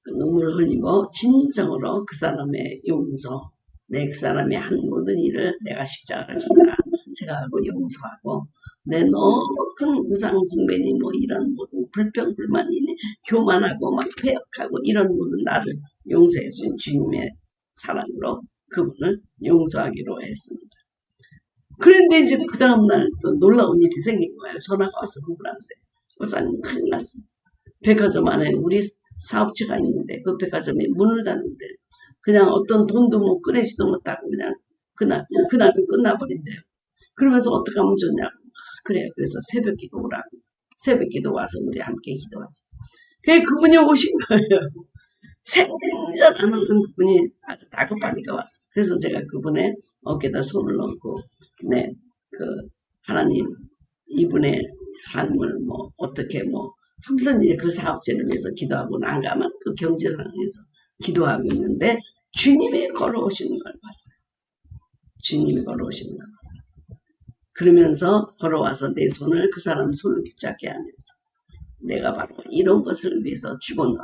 그 눈물을 흘리고 진정으로 그 사람의 용서, 그 사람이 한 모든 일을 내가 십자가를 지라 생각하고 용서하고 내 너무 큰 우상숭배니 뭐 이런 모든 불평 불만이니 교만하고 막 폐역하고 이런 모든 나를 용서해 준 주님의 사랑으로 그분을 용서하기로 했습니다. 그런데 이제 그 다음날 또 놀라운 일이 생긴 거예요. 전화가 와서 그분한테. 목사님 큰일 났어. 백화점 안에 우리 사업체가 있는데 그 백화점이 문을 닫는데 그냥 어떤 돈도 뭐 꺼내지도 못하고 그냥 그날로 끝나버린대요. 그러면서 어떻게 하면 좋냐고. 그래요. 그래서 새벽 기도 오라고. 새벽 기도 와서 우리 함께 기도하자. 그래 그분이 오신 거예요. 생전 안 오던 그분이 아주 다급하니까 왔어. 그래서 제가 그분의 어깨에다 손을 얹고, 네, 하나님, 이분의 삶을 뭐, 어떻게 뭐, 항상 이제 그 사업체를 위해서 기도하고 난감한 그 경제 상황에서 기도하고 있는데, 주님이 걸어오시는 걸 봤어요. 주님이 걸어오시는 걸 봤어요. 그러면서 걸어와서 내 손을 그 사람 손을 붙잡게 하면서, 내가 바로 이런 것을 위해서 죽었노라.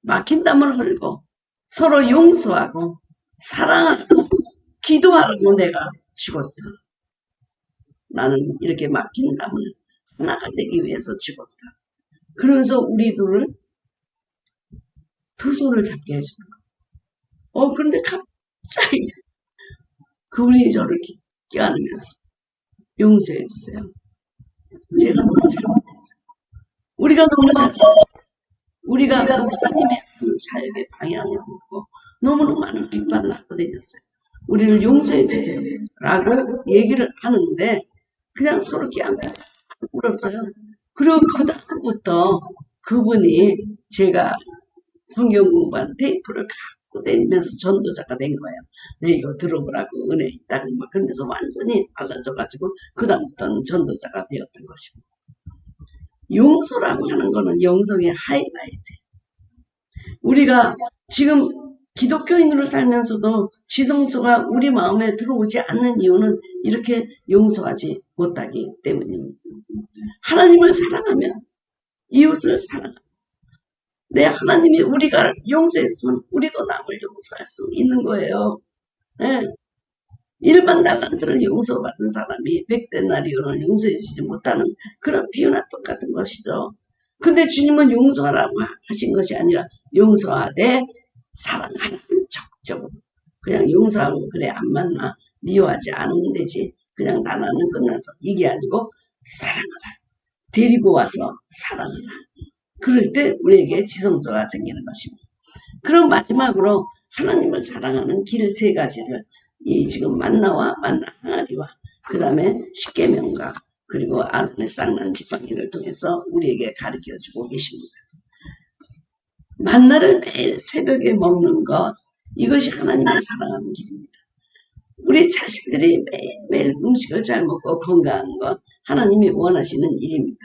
막힌 땀을 흘고 서로 용서하고 사랑하고 기도하라고 내가 죽었다. 나는 이렇게 막힌 땀을 하나가 되기 위해서 죽었다. 그러면서 우리 둘을 두 손을 잡게 해주는 거야. 그런데 갑자기 그분이 저를 껴안으면서 용서해 주세요. 제가 너무 잘못했어요. 우리가 너무 잘못했어요. 우리가 목사님의 사역의 방향을 묻고 너무너무 많은 비판을 하고 다녔어요. 우리를 용서해 주세요. 라고 얘기를 하는데 그냥 서로 껴안고 울었어요. 그리고 그다음부터 그분이 제가 성경 공부한 테이프를 갖고 다니면서 전도자가 된 거예요. 네, 이거 들어보라고 은혜 있다고 막 그러면서 완전히 달라져가지고 그다음부터는 전도자가 되었던 것입니다. 용서라고 하는 거는 영성의 하이라이트. 우리가 지금 기독교인으로 살면서도 지성소가 우리 마음에 들어오지 않는 이유는 이렇게 용서하지 못하기 때문입니다. 하나님을 사랑하면 이웃을 사랑하면 내 하나님이 우리가 용서했으면 우리도 남을 용서할 수 있는 거예요. 네. 일반 달란트를 용서받은 사람이 100데나리온을 용서해주지 못하는 그런 비유나 똑같은 것이죠. 근데 주님은 용서하라고 하신 것이 아니라 용서하되 사랑하라는 적극적으로 그냥 용서하고 그래 안 만나 미워하지 않으면 되지 그냥 나는 끝나서 이게 아니고 사랑하라 데리고 와서 사랑하라 그럴 때 우리에게 지성소가 생기는 것입니다. 그럼 마지막으로 하나님을 사랑하는 길 세 가지를 이 지금 만나와 만나 항아리와 그 다음에 십계명과 그리고 아론의 쌍난 지팡이를 통해서 우리에게 가르쳐주고 계십니다. 만나를 매일 새벽에 먹는 것 이것이 하나님을 사랑하는 길입니다. 우리 자식들이 매일매일 음식을 잘 먹고 건강한 것 하나님이 원하시는 일입니다.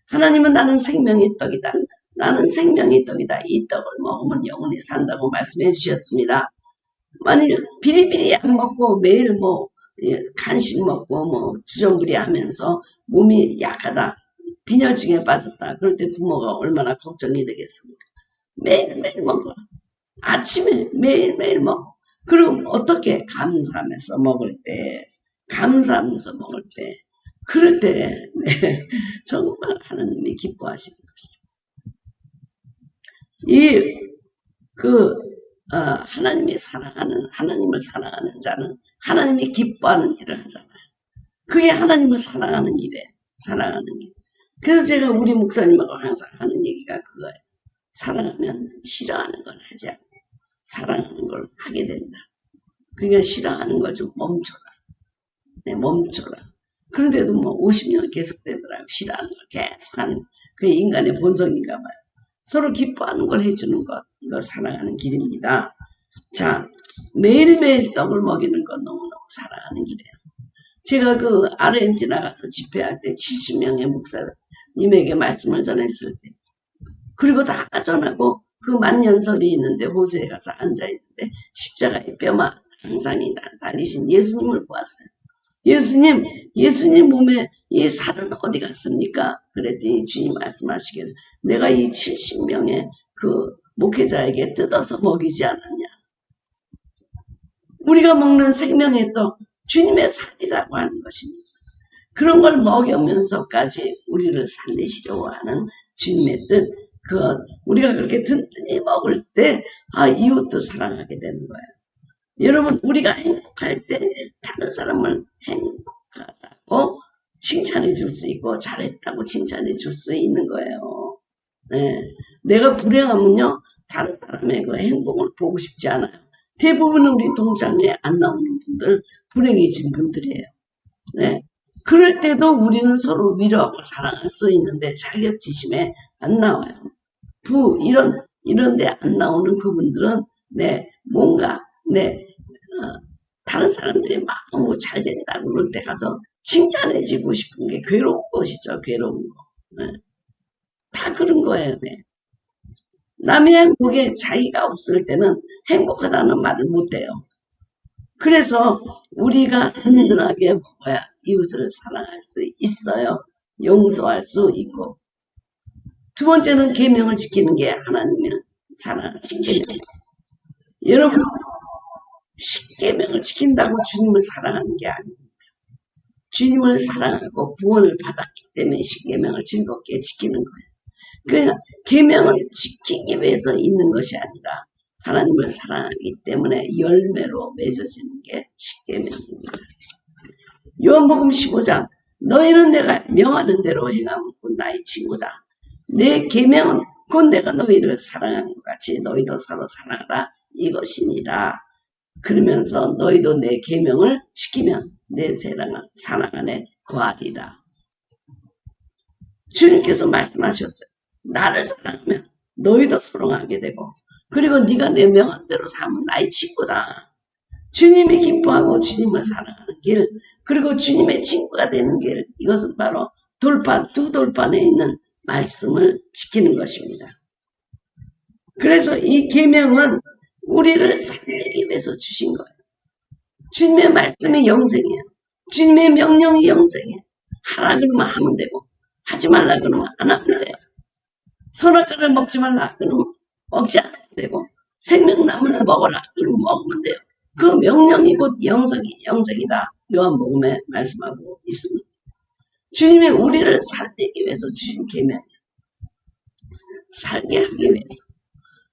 하나님은 나는 생명의 떡이다. 나는 생명의 떡이다. 이 떡을 먹으면 영원히 산다고 말씀해 주셨습니다. 만일 비리비리 안 먹고 매일 뭐 간식 먹고 뭐 주전부리 하면서 몸이 약하다. 빈혈증에 빠졌다. 그럴 때 부모가 얼마나 걱정이 되겠습니까? 매일매일 먹어. 아침에 매일매일 먹어. 그럼 어떻게 감사하면서 먹을 때 감사하면서 먹을 때 그럴 때 네, 정말 하나님이 기뻐하시는 것이죠. 하나님을 사랑하는 자는 하나님이 기뻐하는 일을 하잖아요. 그게 하나님을 사랑하는 길이에요. 사랑하는 길. 그래서 제가 우리 목사님하고 항상 하는 얘기가 그거예요. 사랑하면 싫어하는 건 하지 않고 사랑하는 걸 하게 된다. 그러니까 싫어하는 걸 좀 멈춰라. 네, 멈춰라. 그런데도 뭐 50년 계속되더라고요. 싫어하는 걸 계속하는 그게 인간의 본성인가 봐요. 서로 기뻐하는 걸 해주는 것 이거 사랑하는 길입니다. 자, 매일매일 떡을 먹이는 건 너무너무 사랑하는 길이에요. 제가 그 아르헨티나 가서 집회할 때 70명의 목사님에게 말씀을 전했을 때, 그리고 다 전하고 그 만년설이 있는데 호수에 가서 앉아있는데 십자가의 뼈만 항상이 달리신 예수님을 보았어요. 예수님 몸에 이 살은 어디 갔습니까? 그랬더니 주님 말씀하시기를 내가 이 70명의 그 목회자에게 뜯어서 먹이지 않았냐. 우리가 먹는 생명의 떡, 주님의 살이라고 하는 것입니다. 그런 걸 먹으면서까지 우리를 살리시려고 하는 주님의 뜻, 우리가 그렇게 든든히 먹을 때, 이웃도 사랑하게 되는 거예요. 여러분, 우리가 행복할 때 다른 사람을 행복하다고 칭찬해 줄 수 있고 잘했다고 칭찬해 줄 수 있는 거예요. 네. 내가 불행하면요 다른 사람의 그 행복을 보고 싶지 않아요. 대부분 우리 동창회에 안 나오는 분들 불행해진 분들이에요. 네. 그럴 때도 우리는 서로 위로하고 사랑할 수 있는데 자격지심에 안 나와요. 이런 데 안 나오는 그분들은 뭔가 다른 사람들이 막 잘 됐다고 그럴 때 가서 칭찬해주고 싶은 게 괴로운 것이죠. 괴로운 거. 네. 다 그런 거예요. 네. 남의 행복에 자기가 없을 때는 행복하다는 말을 못해요. 그래서 우리가 든든하게 먹어야 이웃을 사랑할 수 있어요. 용서할 수 있고. 두 번째는 계명을 지키는 게 하나님을 사랑하신 계명. 여러분, 십계명을 지킨다고 주님을 사랑하는 게 아닙니다. 주님을 사랑하고 구원을 받았기 때문에 십계명을 즐겁게 지키는 거예요. 그 계명을 지키기 위해서 있는 것이 아니라 하나님을 사랑하기 때문에 열매로 맺어지는 게 십계명입니다. 요한복음 15장 너희는 내가 명하는 대로 행하면 곧 나의 친구다. 내 계명은 곧 내가 너희를 사랑하는 것 같이 너희도 서로 사랑하라 이것이니라. 그러면서 너희도 내 계명을 지키면 내 사랑 안에 거하리라. 주님께서 말씀하셨어요. 나를 사랑하면 너희도 사랑하게 되고 그리고 네가 내 명한 대로 사면 나의 친구다. 주님이 기뻐하고 주님을 사랑하는 길 그리고 주님의 친구가 되는 길 이것은 바로 두 돌판에 있는 말씀을 지키는 것입니다. 그래서 이 계명은 우리를 살리기 위해서 주신 거예요. 주님의 말씀이 영생이에요. 주님의 명령이 영생이에요. 하라 그러면 하면 되고 하지 말라 그러면 안 하면 돼요. 선악과를 먹지 말라 그러면 먹지 않아도 되고 생명나무를 먹어라 그러면 먹으면 돼요. 그 명령이 곧 영생이다. 요한복음에 말씀하고 있습니다. 주님이 우리를 살리기 위해서 주신 계명이에요. 살게 하기 위해서.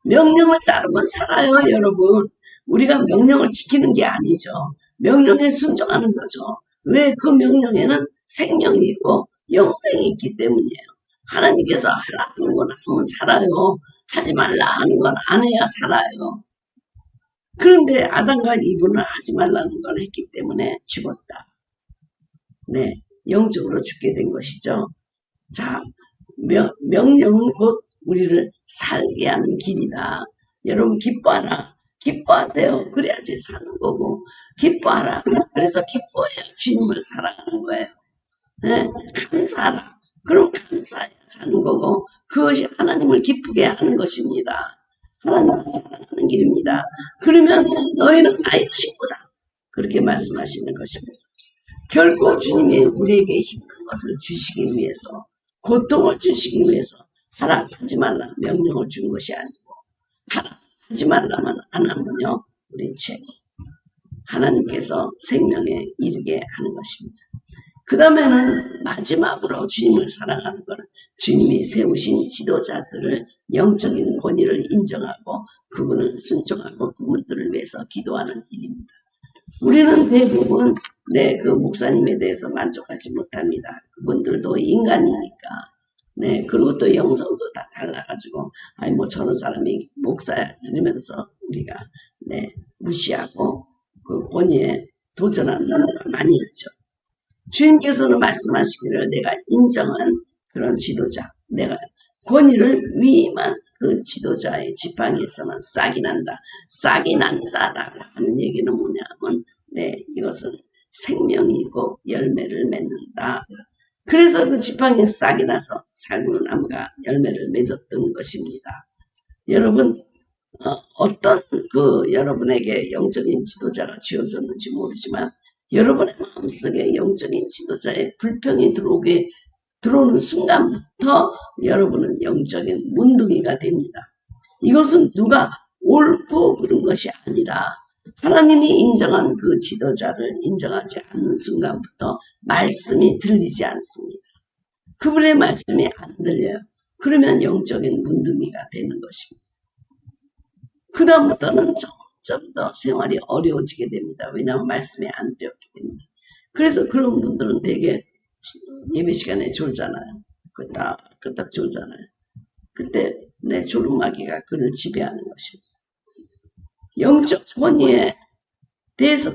명령을 따르면 살아요, 여러분. 우리가 명령을 지키는 게 아니죠. 명령에 순종하는 거죠. 왜? 그 명령에는 생명이 있고 영생이 있기 때문이에요. 하나님께서 하라 하는 건 하면 살아요. 하지 말라 하는 건 안 해야 살아요. 그런데 아담과 이브는 하지 말라는 걸 했기 때문에 죽었다. 네, 영적으로 죽게 된 것이죠. 자, 명령은 곧 우리를 살게 하는 길이다. 여러분 기뻐하라. 기뻐하세요. 그래야지 사는 거고 기뻐하라. 그래서 기뻐해야 주님을 사랑하는 거예요. 네? 감사하라. 그럼 감사해야 사는 거고 그것이 하나님을 기쁘게 하는 것입니다. 하나님을 사랑하는 길입니다. 그러면 너희는 나의 친구다. 그렇게 말씀하시는 것입니다. 결코 주님이 우리에게 힘든 것을 주시기 위해서 고통을 주시기 위해서 하라 하지 말라 명령을 준 것이 아니고 하라 하지 말라면 안 하면요 우리 죄 하나님께서 생명에 이르게 하는 것입니다. 그 다음에는 마지막으로 주님을 사랑하는 것은 주님이 세우신 지도자들을 영적인 권위를 인정하고 그분을 순종하고 그분들을 위해서 기도하는 일입니다. 우리는 대부분 그 목사님에 대해서 만족하지 못합니다. 그분들도 인간이니까. 네, 그리고 또 영성도 다 달라가지고, 저런 사람이 목사야, 이러면서 우리가, 무시하고, 그 권위에 도전하는 경우가 많이 있죠. 주님께서는 말씀하시기를 내가 인정한 그런 지도자, 내가 권위를 위임한 그 지도자의 지팡이에서는 싹이 난다. 싹이 난다라고 하는 얘기는 뭐냐면, 네, 이것은 생명이고 열매를 맺는다. 그래서 그 지팡이에 싹이 나서 살구는 나무가 열매를 맺었던 것입니다. 여러분, 어떤 여러분에게 영적인 지도자가 지어졌는지 모르지만 여러분의 마음속에 영적인 지도자의 불평이 들어오는 순간부터 여러분은 영적인 문둥이가 됩니다. 이것은 누가 옳고 그른 것이 아니라 하나님이 인정한 그 지도자를 인정하지 않는 순간부터 말씀이 들리지 않습니다. 그분의 말씀이 안 들려요. 그러면 영적인 문둥이가 되는 것입니다. 그 다음부터는 점점 더 생활이 어려워지게 됩니다. 왜냐하면 말씀이 안 들렸기 때문에. 그래서 그런 분들은 되게 예배 시간에 졸잖아요. 끄딱 졸잖아요. 그때 내 졸음마귀가 그를 지배하는 것입니다. 영적 권위에 대해서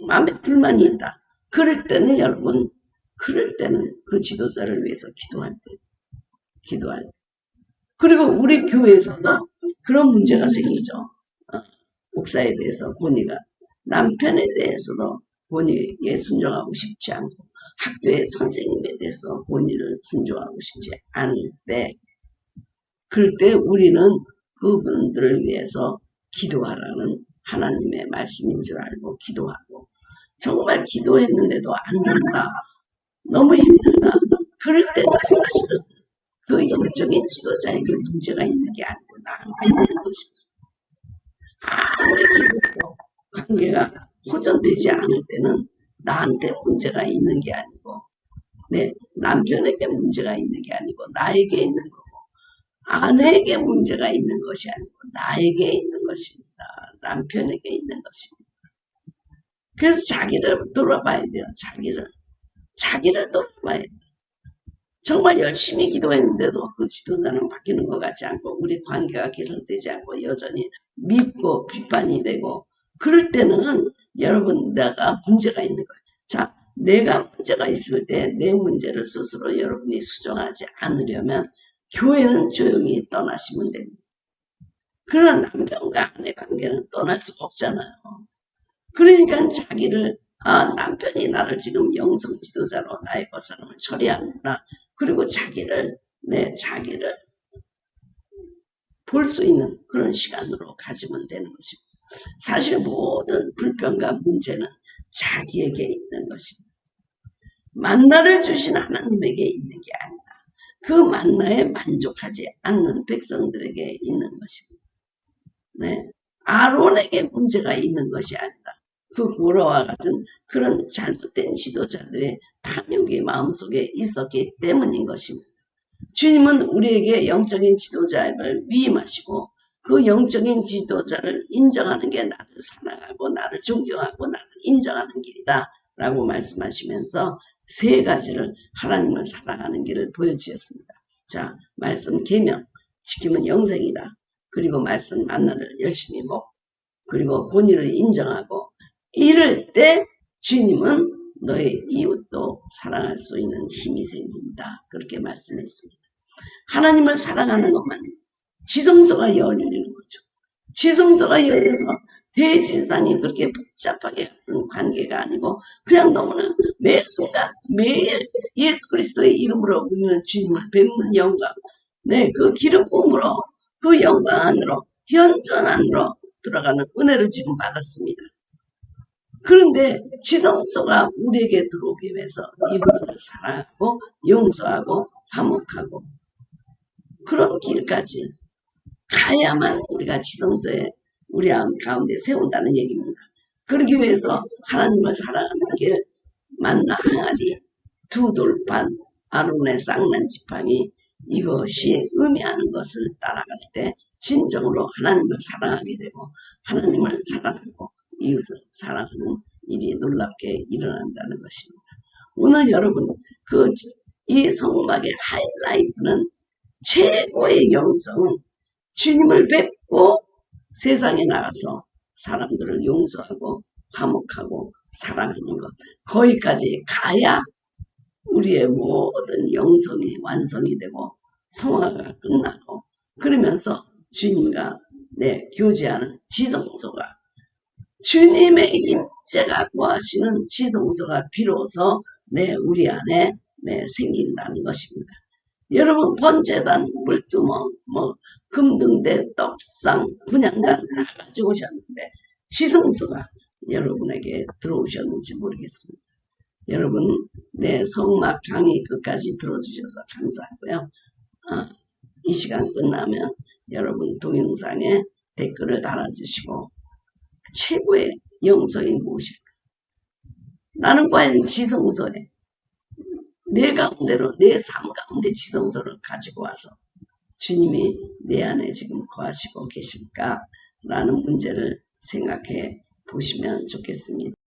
마음에 불만이 있다. 그럴 때는 여러분, 그 지도자를 위해서 기도할 때. 그리고 우리 교회에서도 그런 문제가 생기죠. 목사에 대해서 본의가, 남편에 대해서도 본의에 순종하고 싶지 않고, 학교의 선생님에 대해서 본의를 순종하고 싶지 않을 때, 그럴 때 우리는 그분들을 위해서 기도하라는 하나님의 말씀인 줄 알고 기도하고, 정말 기도했는데도 안 된다. 너무 힘들다. 그럴 때는 사실은 그 영적인 지도자에게 문제가 있는 게 아니고 나한테 있는 것입니다. 아무리 기도해도 관계가 호전되지 않을 때는 나한테 문제가 있는 게 아니고 내 남편에게 문제가 있는 게 아니고 나에게 있는 거고 아내에게 문제가 있는 것이 아니고 나에게 있는 것입니다. 남편에게 있는 것입니다. 그래서 자기를 돌아봐야 돼요. 자기를 돌아봐야 돼요. 정말 열심히 기도했는데도 그 지도자는 바뀌는 것 같지 않고 우리 관계가 개선되지 않고 여전히 밉고 비판이 되고 그럴 때는 여러분 내가 문제가 있는 거예요. 자, 내가 문제가 있을 때 내 문제를 스스로 여러분이 수정하지 않으려면 교회는 조용히 떠나시면 됩니다. 그러나 남편과 아내 관계는 떠날 수가 없잖아요. 그러니까 남편이 나를 지금 영성 지도자로 나의 것사람을 처리하는구나. 그리고 자기를 볼 수 있는 그런 시간으로 가지면 되는 것입니다. 사실 모든 불평과 문제는 자기에게 있는 것입니다. 만나를 주신 하나님에게 있는 게 아니라 그 만나에 만족하지 않는 백성들에게 있는 것입니다. 네. 아론에게 문제가 있는 것이 아니라 그 고라와 같은 그런 잘못된 지도자들의 탐욕이 마음속에 있었기 때문인 것입니다. 주님은 우리에게 영적인 지도자를 위임하시고 그 영적인 지도자를 인정하는 게 나를 사랑하고 나를 존경하고 나를 인정하는 길이다 라고 말씀하시면서 세 가지를 하나님을 사랑하는 길을 보여주셨습니다. 자, 말씀 계명 지키면 영생이다. 그리고 말씀 만나를 열심히 먹고 그리고 권위를 인정하고 이럴 때 주님은 너의 이웃도 사랑할 수 있는 힘이 생긴다. 그렇게 말씀했습니다. 하나님을 사랑하는 것만 지성소가 열리는 거죠. 지성소가 열려서 대진상이 그렇게 복잡하게 하는 관계가 아니고 그냥 너무나 매 순간 매일 예수 그리스도의 이름으로 우리는 주님을 뵙는 영광 그 기름 부음으로 그 영광 안으로 현존 안으로 들어가는 은혜를 지금 받았습니다. 그런데 지성소가 우리에게 들어오기 위해서 이웃을 사랑하고 용서하고 화목하고 그런 길까지 가야만 우리가 지성소에 우리 가운데 세운다는 얘기입니다. 그러기 위해서 하나님을 사랑하는 게 만나 항아리 두 돌판 아론의 쌍난 지팡이 이것이 의미하는 것을 따라갈 때 진정으로 하나님을 사랑하게 되고 하나님을 사랑하고 이웃을 사랑하는 일이 놀랍게 일어난다는 것입니다. 오늘 여러분 이 성막의 하이라이트는 최고의 영성은 주님을 뵙고 세상에 나가서 사람들을 용서하고 화목하고 사랑하는 것 거기까지 가야 우리의 모든 영성이 완성이 되고 성화가 끝나고 그러면서 주님과 교제하는 지성소가 주님의 임재가 거하시는 지성소가 비로소 우리 안에 생긴다는 것입니다. 여러분 번제단, 물두멍, 금등대, 떡상, 분향단 다 가지고 오셨는데 지성소가 여러분에게 들어오셨는지 모르겠습니다. 여러분 성막 강의 끝까지 들어주셔서 감사하고요. 이 시간 끝나면 여러분 동영상에 댓글을 달아주시고 최고의 영성이 무엇일까? 나는 과연 지성소에 내 가운데로 내 삶 가운데 지성소를 가지고 와서 주님이 내 안에 지금 거하시고 계실까? 라는 문제를 생각해 보시면 좋겠습니다.